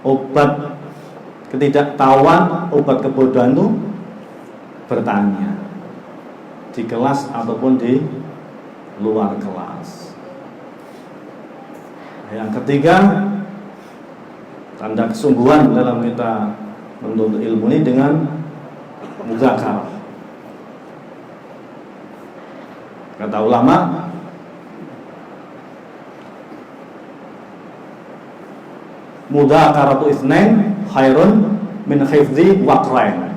[SPEAKER 3] Obat ketidaktahuan, obat kebodohan itu bertanya, di kelas ataupun di luar kelas. Yang ketiga, tanda kesungguhan dalam kita menuntut ilmu ini dengan muzakarah. Kata ulama, mudzakaratu itsnain khairun min hifdzi waqrain.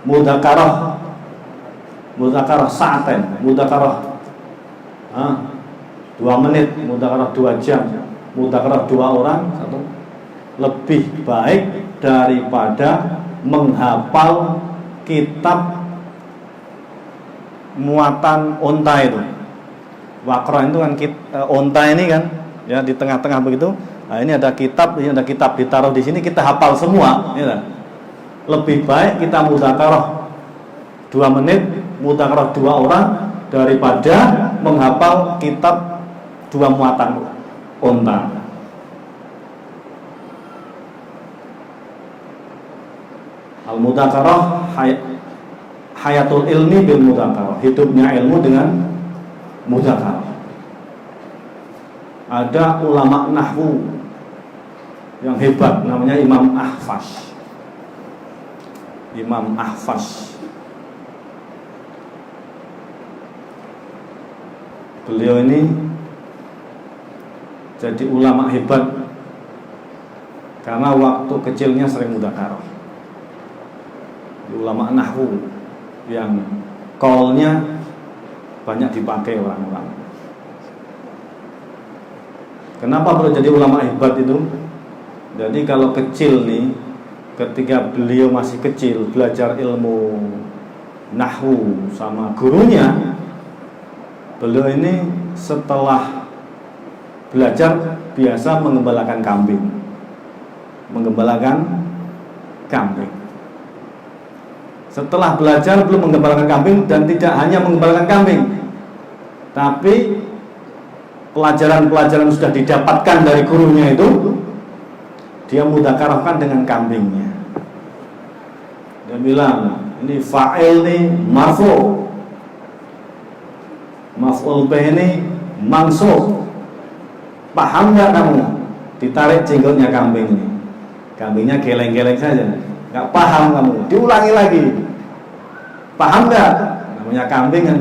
[SPEAKER 3] Mudzakarah sa'aten, mudzakarah 2 menit, mudzakarah 2 jam, mudzakarah 2 orang satu, lebih baik daripada menghafal kitab muatan onta itu. Waqra itu kan onta ini kan, ya di tengah-tengah begitu. Nah, ini ada kitab ditaruh di sini, kita hafal semua, ya. Lebih baik kita mudzakarah 2 menit, mudzakarah 2 orang daripada menghafal kitab 2 muatan unta. Al-mudzakarah hayatul ilmi bil mudzakarah, hidupnya ilmu dengan mudzakarah. Ada ulama nahwu yang hebat namanya Imam Ahfaz. Imam Ahfaz. Beliau ini jadi ulama hebat karena waktu kecilnya sering mudzakarah. Ulama nahwu yang qaulnya banyak dipakai orang-orang. Kenapa perlu jadi ulama hebat itu? Jadi kalau kecil nih, ketika beliau masih kecil belajar ilmu nahwu sama gurunya, beliau ini setelah belajar biasa menggembalakan kambing. Menggembalakan kambing. Setelah belajar belum menggembalakan kambing, dan tidak hanya menggembalakan kambing, tapi pelajaran-pelajaran sudah didapatkan dari gurunya itu dia mudzakarahkan dengan kambingnya. Dia bilang, ini fa'il nih marfu', maf'ul bih ini mansub. Paham nggak kamu? Ditarik jenggotnya kambing ini. Kambingnya geleng-geleng saja. Nggak paham kamu, diulangi lagi. Paham nggak? Namanya kambing kan,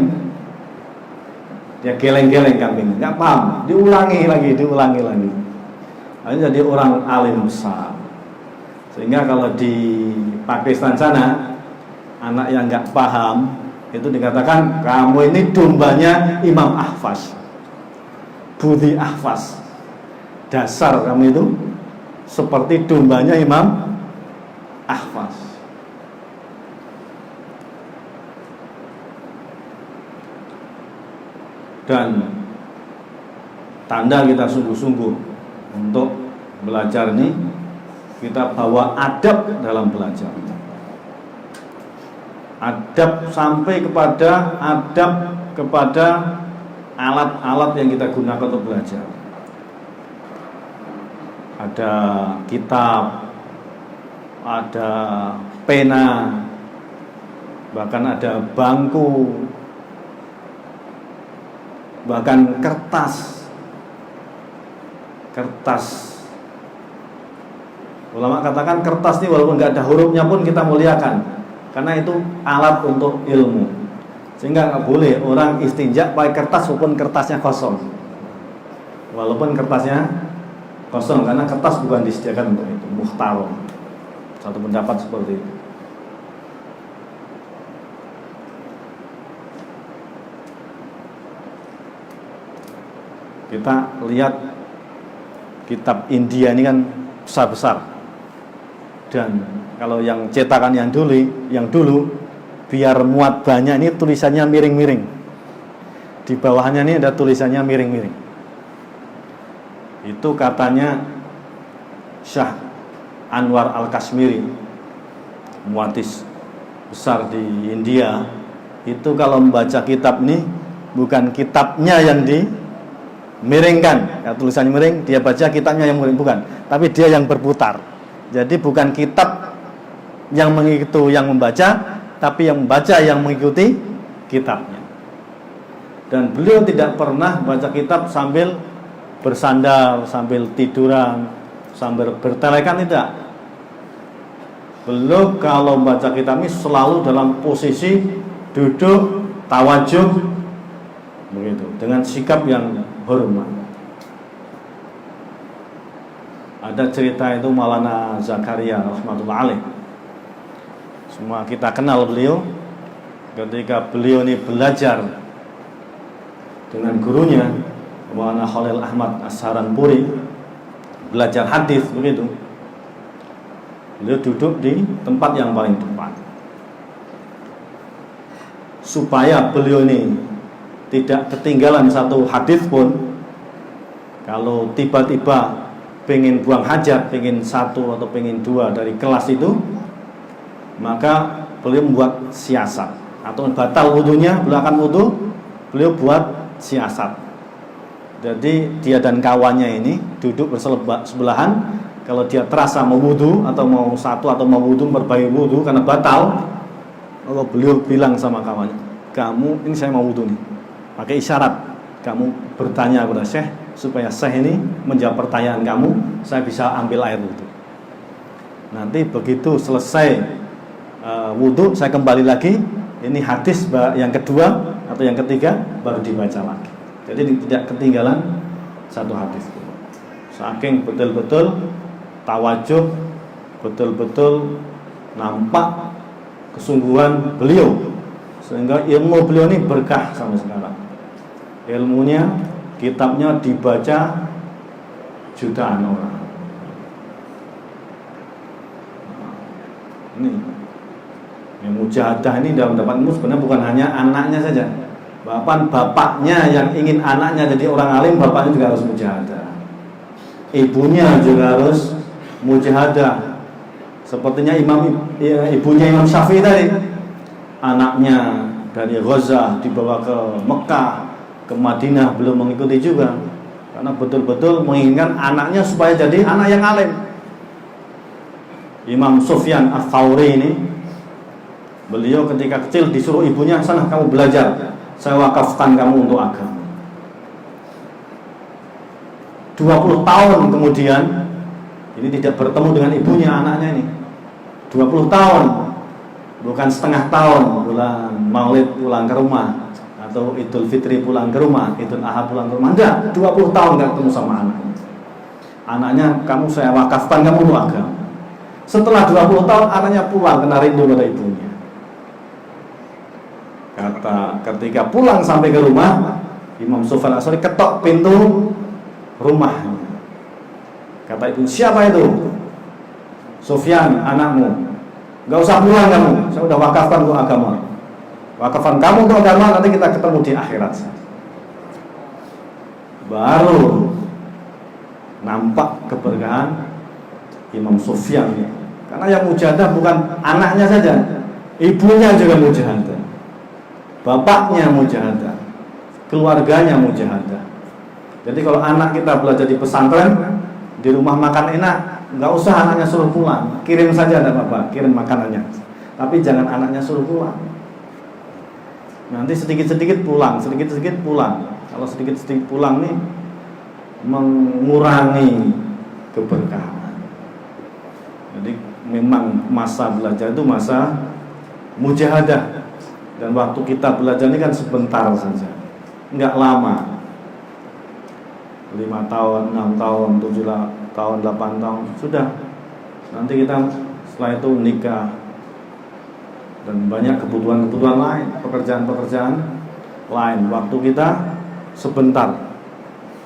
[SPEAKER 3] dia geleng-geleng kambing, nggak paham, diulangi lagi. Akhirnya jadi orang alim besar. Sehingga kalau di Pakistan sana, anak yang nggak paham itu dikatakan kamu ini dombanya Imam Ahfaz, Budi Ahfaz. Dasar kamu itu seperti dombanya Imam Ahfaz. Dan tanda kita sungguh-sungguh untuk belajar ini, kita bawa adab dalam belajar. Adab sampai kepada adab kepada alat-alat yang kita gunakan untuk belajar. Ada kitab, ada pena, bahkan ada bangku, bahkan kertas. Ulama katakan kertas ini walaupun nggak ada hurufnya pun kita muliakan, karena itu alat untuk ilmu. Sehingga nggak boleh orang istinja pakai kertas walaupun kertasnya kosong. Walaupun kertasnya kosong, karena kertas bukan disediakan untuk itu. Mukhtarom. Satu pendapat seperti itu. Kita lihat kitab India ini kan besar-besar, dan kalau yang cetakan yang dulu biar muat banyak, ini tulisannya miring-miring. Di bawahnya ini ada tulisannya miring-miring. Itu katanya Syah Anwar Al-Kashmiri, muatis besar di India, itu kalau membaca kitab ini bukan kitabnya yang dimiringkan, ya, tulisannya miring, dia baca kitabnya yang miring, bukan, tapi dia yang berputar. Jadi bukan kitab yang mengikuti yang membaca, tapi yang membaca yang mengikuti kitabnya. Dan beliau tidak pernah baca kitab sambil bersandar, sambil tiduran, sambil bertelekan, tidak. Beliau kalau membaca kitab ini selalu dalam posisi duduk, tawajuh, begitu, dengan sikap yang hormat. Ada cerita itu Maulana Zakaria rahmatullah alaih. Semua kita kenal beliau. Ketika beliau ini belajar dengan gurunya Maulana Khalil Ahmad As-Saranpuri, belajar hadis begitu. Beliau duduk di tempat yang paling depan. Supaya beliau ini tidak ketinggalan satu hadis pun, kalau tiba-tiba pengen buang hajat, pengen satu atau pengen dua dari kelas itu, maka beliau membuat siasat atau batal wudunya, beliau akan wudu, beliau buat siasat. Jadi dia dan kawannya ini duduk bersebelahan. Kalau dia terasa mau wudu atau mau satu atau mau wudu berbagai wudu karena batal, kalau beliau bilang sama kawannya, kamu ini saya mau wudu nih, pakai isyarat, kamu bertanya kepada Syekh supaya Syekh ini menjawab pertanyaan kamu, saya bisa ambil air wudu. Nanti begitu selesai wudu, saya kembali lagi. Ini hadis yang kedua atau yang ketiga baru dibaca lagi. Jadi tidak ketinggalan satu hadis. Saking betul-betul tawajuh, betul-betul nampak kesungguhan beliau, sehingga ilmu beliau ini berkah sampai sekarang. Ilmunya, kitabnya dibaca jutaan orang. Ini yang mujahadah ini dalam dapat ilmu sebenarnya bukan hanya anaknya saja, bahkan bapaknya yang ingin anaknya jadi orang alim, bapaknya juga harus mujahadah, ibunya juga harus mujahadah. Sepertinya ibunya Imam Syafi'i tadi, anaknya dari Gaza dibawa ke Mekah, ke Madinah, belum mengikuti juga, karena betul-betul menginginkan anaknya supaya jadi anak yang alim. Imam Sufyan Ats-Tsauri ini, beliau ketika kecil disuruh ibunya, sana kamu belajar, saya wakafkan kamu untuk agama. 20 tahun kemudian, ini tidak bertemu dengan ibunya, anaknya ini 20 tahun, bukan setengah tahun, bulan Maulid pulang ke rumah, atau Idul Fitri pulang ke rumah, Idul Adha pulang ke rumah, enggak, 20 tahun gak ketemu sama anaknya. Anaknya, kamu saya wakafkan kamu untuk agama. Setelah 20 tahun anaknya pulang kena rindu pada ibunya. Ketika pulang sampai ke rumah, Imam Sufyan Ats-Tsauri ketok pintu rumahnya. Kata ibu, siapa itu? Sufyan, anakmu. Gak usah pulang kamu, saya sudah wakafkan untuk agama. Wakafkan kamu untuk agama, nanti kita ketemu di akhirat. Baru nampak keberkahan Imam Sufyan ini. Karena yang mujahadah bukan anaknya saja, ibunya juga mujahadah, bapaknya mujahadah, keluarganya mujahadah. Jadi kalau anak kita belajar di pesantren, di rumah makan enak, nggak usah anaknya suruh pulang, kirim saja ada bapak, kirim makanannya. Tapi jangan anaknya suruh pulang. Nanti sedikit-sedikit pulang, sedikit-sedikit pulang. Kalau sedikit-sedikit pulang nih mengurangi keberkahan. Jadi memang masa belajar itu masa mujahadah, dan waktu kita belajar ini kan sebentar saja, nggak lama, 5 tahun, 6 tahun, 7 tahun, 8 tahun, sudah. Nanti kita setelah itu nikah dan banyak kebutuhan-kebutuhan lain, pekerjaan-pekerjaan lain. Waktu kita sebentar.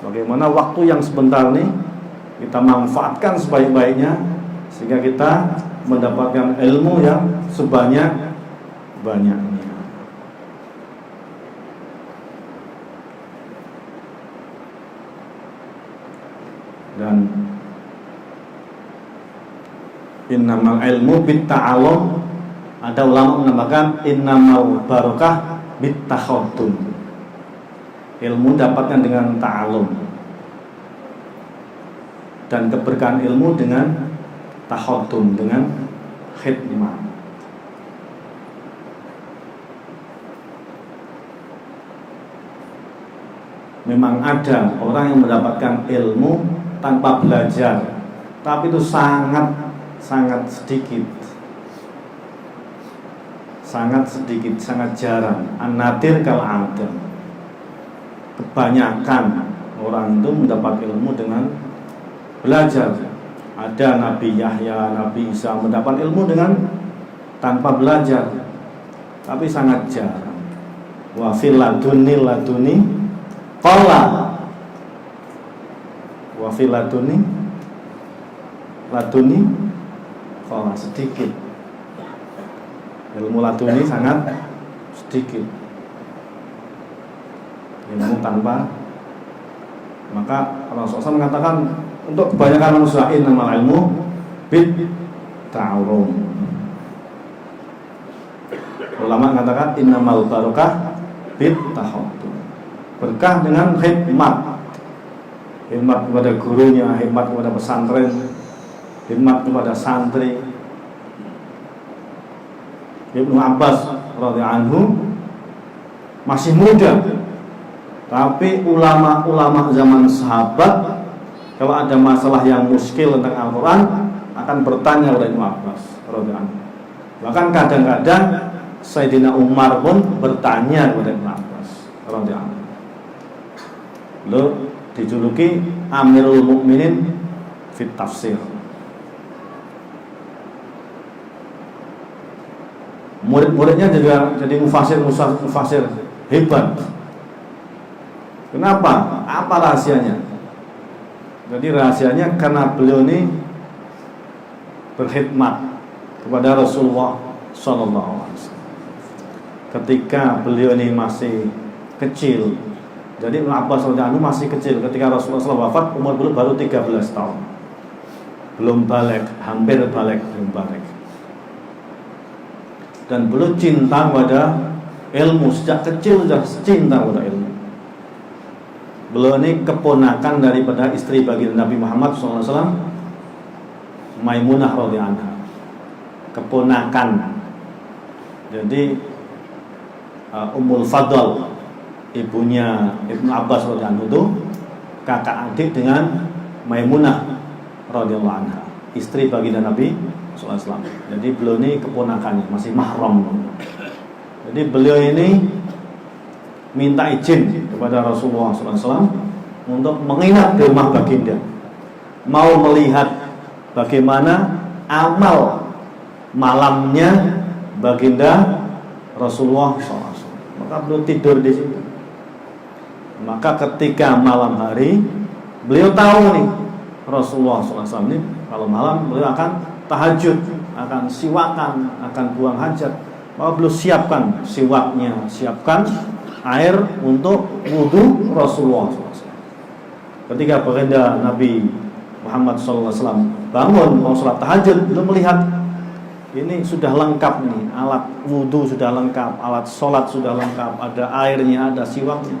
[SPEAKER 3] Bagaimana waktu yang sebentar ini kita manfaatkan sebaik-baiknya, sehingga kita mendapatkan ilmu yang sebanyak-banyaknya. Dan innamal ilmu bitta'allum, ada ulama menambahkan innamal barakah bittakhadum. Ilmu dapatkan dengan ta'allum, dan keberkahan ilmu dengan takhadum, dengan khidmah. Memang ada orang yang mendapatkan ilmu tanpa belajar, tapi itu sangat sedikit, sangat jarang. An-nadir kal adam. Kebanyakan orang itu mendapat ilmu dengan belajar. Ada Nabi Yahya, Nabi Isa mendapat ilmu dengan tanpa belajar, tapi sangat jarang. Wa fil laduni qala, wa fil laduni qala, sedikit. Ilmu laduni sangat sedikit. Ilmu tanpa, maka Rasulullah SAW mengatakan untuk kebanyakan manusia, innamal ilmu bitta'allum. Ulama mengatakan innamal barakah bittakhadum. berkah dengan khidmat. Khidmat kepada gurunya, khidmat kepada pesantren, khidmat kepada santri. Ibnu Abbas radhiyallahu anhu masih muda, tapi ulama-ulama zaman sahabat kalau ada masalah yang muskil tentang Al-Quran akan bertanya kepada Ibnu Abbas radhiyallahu anhu. Bahkan kadang-kadang Sayyidina Umar pun bertanya kepada Ibnu Abbas radhiyallahu anhu. Beliau dijuluki Amirul Mukminin fit tafsir. Murid-muridnya juga jadi mufasir hebat. Kenapa? Apa rahasianya? Jadi rahasianya karena beliau ini berkhidmat kepada Rasulullah SAW. Ketika beliau ini masih kecil, jadi Ibnu Abbas radhiyallahu anhu masih kecil ketika Rasulullah SAW wafat, umur beliau baru 13 tahun. Belum balik, hampir balik, belum balik. Dan beliau cinta pada ilmu, sejak kecil sudah cinta pada ilmu. Beliau ini keponakan daripada istri baginda Nabi Muhammad SAW, Maimunah radhiyallahu anha. Keponakan. Jadi Ummul Fadl, ibunya Ibnu Abbas radhiyallahu anhu itu kakak adik dengan Maimunah radhiyallahu anha, istri baginda Nabi SAW. Jadi beliau ini keponakannya, masih mahram. Jadi beliau ini minta izin kepada Rasulullah SAW untuk menginap di rumah baginda, mau melihat bagaimana amal malamnya baginda Rasulullah SAW. Maka beliau tidur di situ. Maka ketika malam hari, beliau tahu nih Rasulullah SAW ini kalau malam beliau akan tahajud, akan siwakan, akan buang hajat. Maka beliau siapkan siwaknya, siapkan air untuk wudhu Rasulullah SAW. Ketika baginda Nabi Muhammad SAW bangun mau sholat tahajud, beliau melihat ini sudah lengkap nih, alat wudhu sudah lengkap, alat sholat sudah lengkap, ada airnya, ada siwaknya.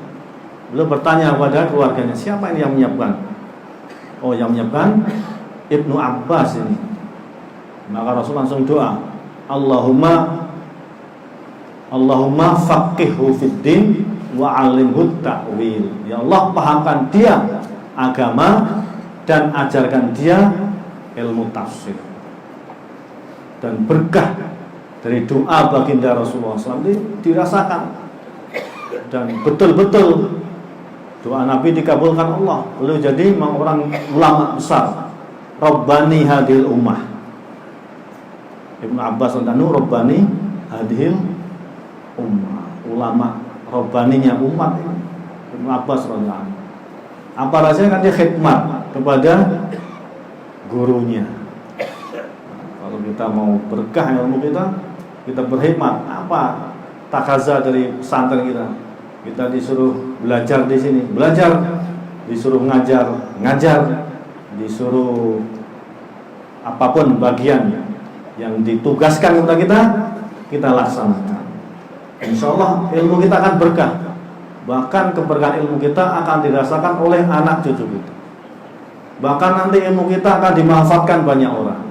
[SPEAKER 3] Beliau bertanya kepada keluarganya, siapa ini yang menyiapkan? Oh, yang menyiapkan Ibnu Abbas ini. Maka Rasul langsung doa, Allahumma faqihhu fid din wa 'allimhu ta'wil. Ya Allah, pahamkan dia agama dan ajarkan dia ilmu tafsir. Dan berkah dari doa baginda Rasulullah SAW ini dirasakan, dan betul-betul doa Nabi dikabulkan Allah. Beliau jadi orang ulama besar, Rabbani hadhil ummah. Ibnu Abbas radhiyallahu Rabbani hadhil ummah, ulama Rabbaninya umat ini. Ibnu Abbas radhiyallahu. Apa rasanya? Kan dia khidmat kepada gurunya. Kalau kita mau berkah ilmu kita berkhidmat. Apa takaza dari pesantren kita? Kita disuruh belajar di sini, belajar, disuruh ngajar, disuruh apapun bagian yang ditugaskan kepada kita laksanakan. Insya Allah ilmu kita akan berkah. Bahkan keberkahan ilmu kita akan dirasakan oleh anak cucu kita. Bahkan nanti ilmu kita akan dimanfaatkan banyak orang,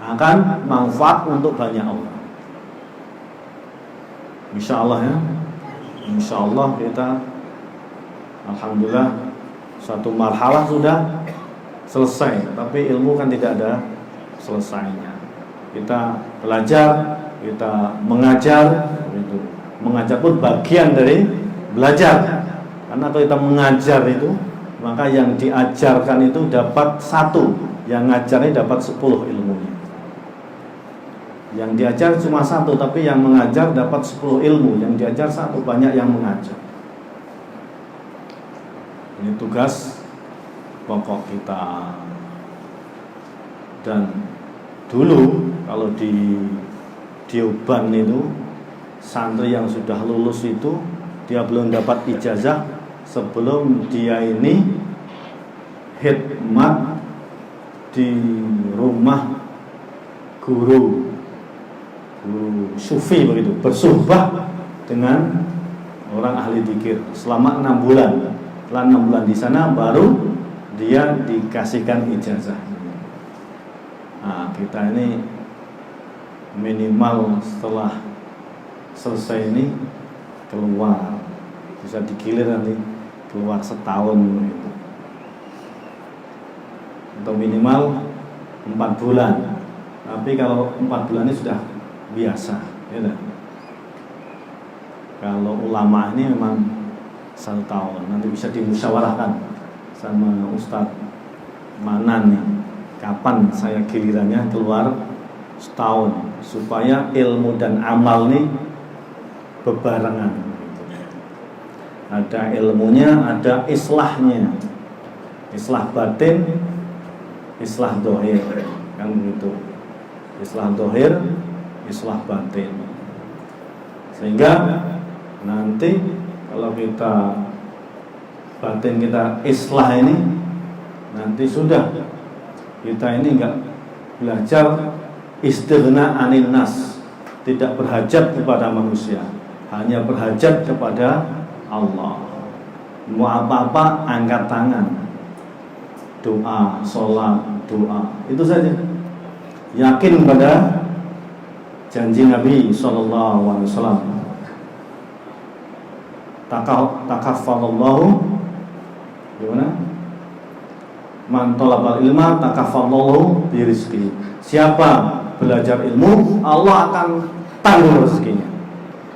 [SPEAKER 3] akan manfaat untuk banyak orang. Insya Allah ya. Insya Allah kita alhamdulillah satu marhalah sudah selesai, tapi ilmu kan tidak ada selesainya. Kita belajar, kita mengajar, itu mengajar pun bagian dari belajar. Karena kalau kita mengajar itu, maka yang diajarkan itu dapat 1, yang ngajarnya dapat 10 ilmunya. Yang diajar cuma 1, tapi yang mengajar dapat 10 ilmu. Yang diajar 1, banyak yang mengajar. Ini tugas pokok kita. Dan dulu kalau di Dioban itu, santri yang sudah lulus itu, dia belum dapat ijazah sebelum dia ini khidmat di rumah guru sufi begitu, bersuhbah dengan orang ahli dzikir selama 6 bulan. Setelah 6 bulan di sana baru dia dikasihkan ijazah. Nah, kita ini minimal setelah selesai ini keluar, bisa digilir nanti keluar setahun gitu. Atau minimal 4 bulan. Tapi kalau 4 bulan ini sudah biasa, ya kan? Kalau ulama ini memang 1 tahun, nanti bisa dimusyawarahkan sama Ustadz Manan nih, kapan saya gilirannya keluar setahun, supaya ilmu dan amal nih bebarengan. Ada ilmunya, ada islahnya, islah batin, islah dohir, kan begitu. Islah dohir, islah batin. Sehingga nanti kalau kita batin kita islah ini, nanti sudah kita ini enggak belajar istighna anil nas, tidak berhajat kepada manusia, hanya berhajat kepada Allah. Mau apa-apa angkat tangan, doa, sholat, doa, itu saja. Yakin pada janji Nabi SAW. Takaffalallahu, gimana? Man talabal ilma takaffalallahu birizqi. Siapa belajar ilmu, Allah akan tanggung rezekinya.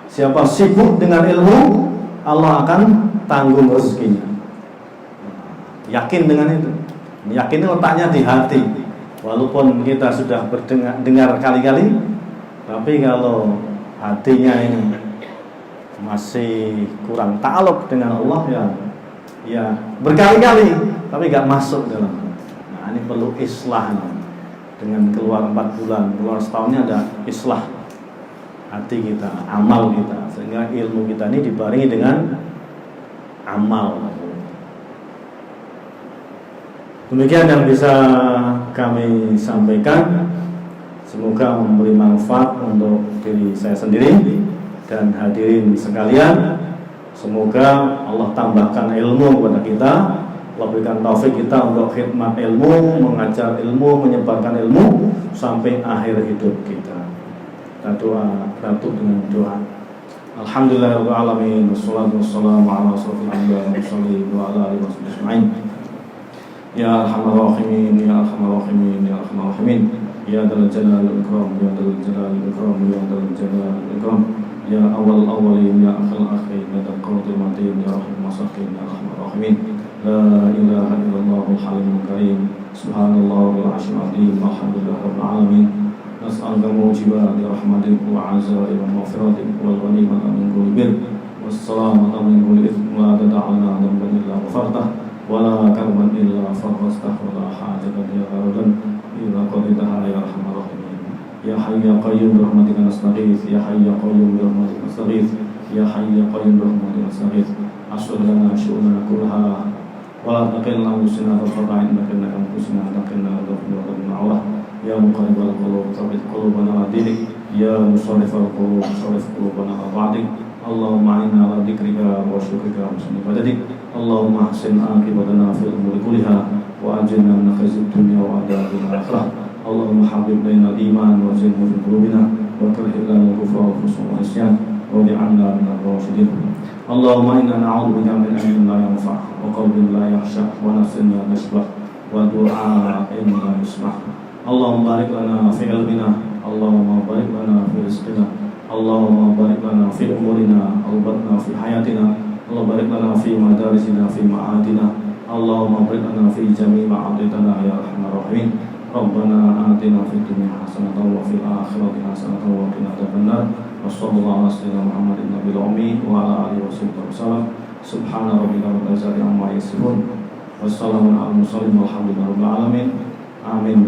[SPEAKER 3] Siapa sibuk dengan ilmu, Allah akan tanggung rezekinya. Yakin dengan itu. Yakin letaknya di hati. Walaupun kita sudah dengar kali-kali, tapi kalau hatinya ini masih kurang ta'alluq dengan Allah, ya berkali-kali tapi gak masuk dalam. Nah, ini perlu islah. Dengan keluar 4 bulan, keluar setahunnya ada islah hati kita, amal kita, sehingga ilmu kita ini dibarengi dengan amal. Demikian yang bisa kami sampaikan. Semoga memberi manfaat untuk diri saya sendiri dan hadirin sekalian. Semoga Allah tambahkan ilmu kepada kita, Allah berikan taufik kita untuk khidmat ilmu, mengajar ilmu, menyebarkan ilmu sampai akhir hidup kita. Kita doa, ratu dengan doa. Alhamdulillahirabbil alamin, wassalatu wassalamu ala asyrofil anbiya'i wal mursalin wa ala alihi washabbihi ajma'in. Ya arhamar rahimin, ya arhamar rahimin, ya arhamar rahimin. Ya dzal jalali wal ikram, ya dzal jalali wal ikram, ya dzal jalali wal ikram. Ya awal awalin, ya akhir akhirin, ya dzal qawtil matin, ya rahim masakin, ya arhamar rahimin. La ilaha illallahul halimul karim. Subhanallahil arsyil azim. Alhamdulillahi rabbil alamin. Nas'aluka mujibati rahmatik wa azaima maghfiratik wal ghanimata min kulli bir wassalamata min kulli ithmin wa la tad'alna dhanban illa ghafartah wa la karban illa farajtah wa la hajatan ya rabban illa qaditaha ya arhamar rahimin. Ya hayy ya qayyum bi rahmatika nastaghits, ya hayy ya qayyum bi rahmatika nastaghits, ya hayy ya qayyum bi rahmatika nastaghits. Aslih lana syu'unana kullaha wa la taqilna musina tarfa'in innaka antusina taqilna wa Allah. Ya muqallibal qulub tsabbit qulubana ala dinik, ya musarrifal qulub sarrif qulubana ala ta'atik. Allahumma inna ala dzikrika wa syukrika wa husni ibadatik. Allahumma ahsin aqibatana fil umuri kulliha wa ajirna min khizyid dunya wa adzabil akhirah. Allahumma habib bainal iman wa zayyinhu fi qulubina wa karhih lana al-kufra wal fusuq wal isyan wa ij'alna minal rasyidin. Allahumma inna na'udzubika min ilmin la yanfa' wa qalbin la yakhsha wa nafsin la tashba' wa du'a'in la yusma'. Allahumma barik lana fi ilmina, Allahumma barik lana fi rizqina, Allahumma barik lana fi umurina, Allahumma fi hayatina, Allahumma barik lana fi madarisina, fi ma'adina, Allahumma barik lana fi jami' ma'aditana ya arhamar rahimin. Rabbana atina fid dunya hasanatan wa fil akhirati hasanatan wa qina adzabannar. Wassallallahu ala sayyidina Muhammadin nabiyil ummi wa ala alihi wasallam. Subhana rabbika rabbil izzati amma yasifun. Wassalamun ala mursalin walhamdulillahi rabbil alamin. Amin.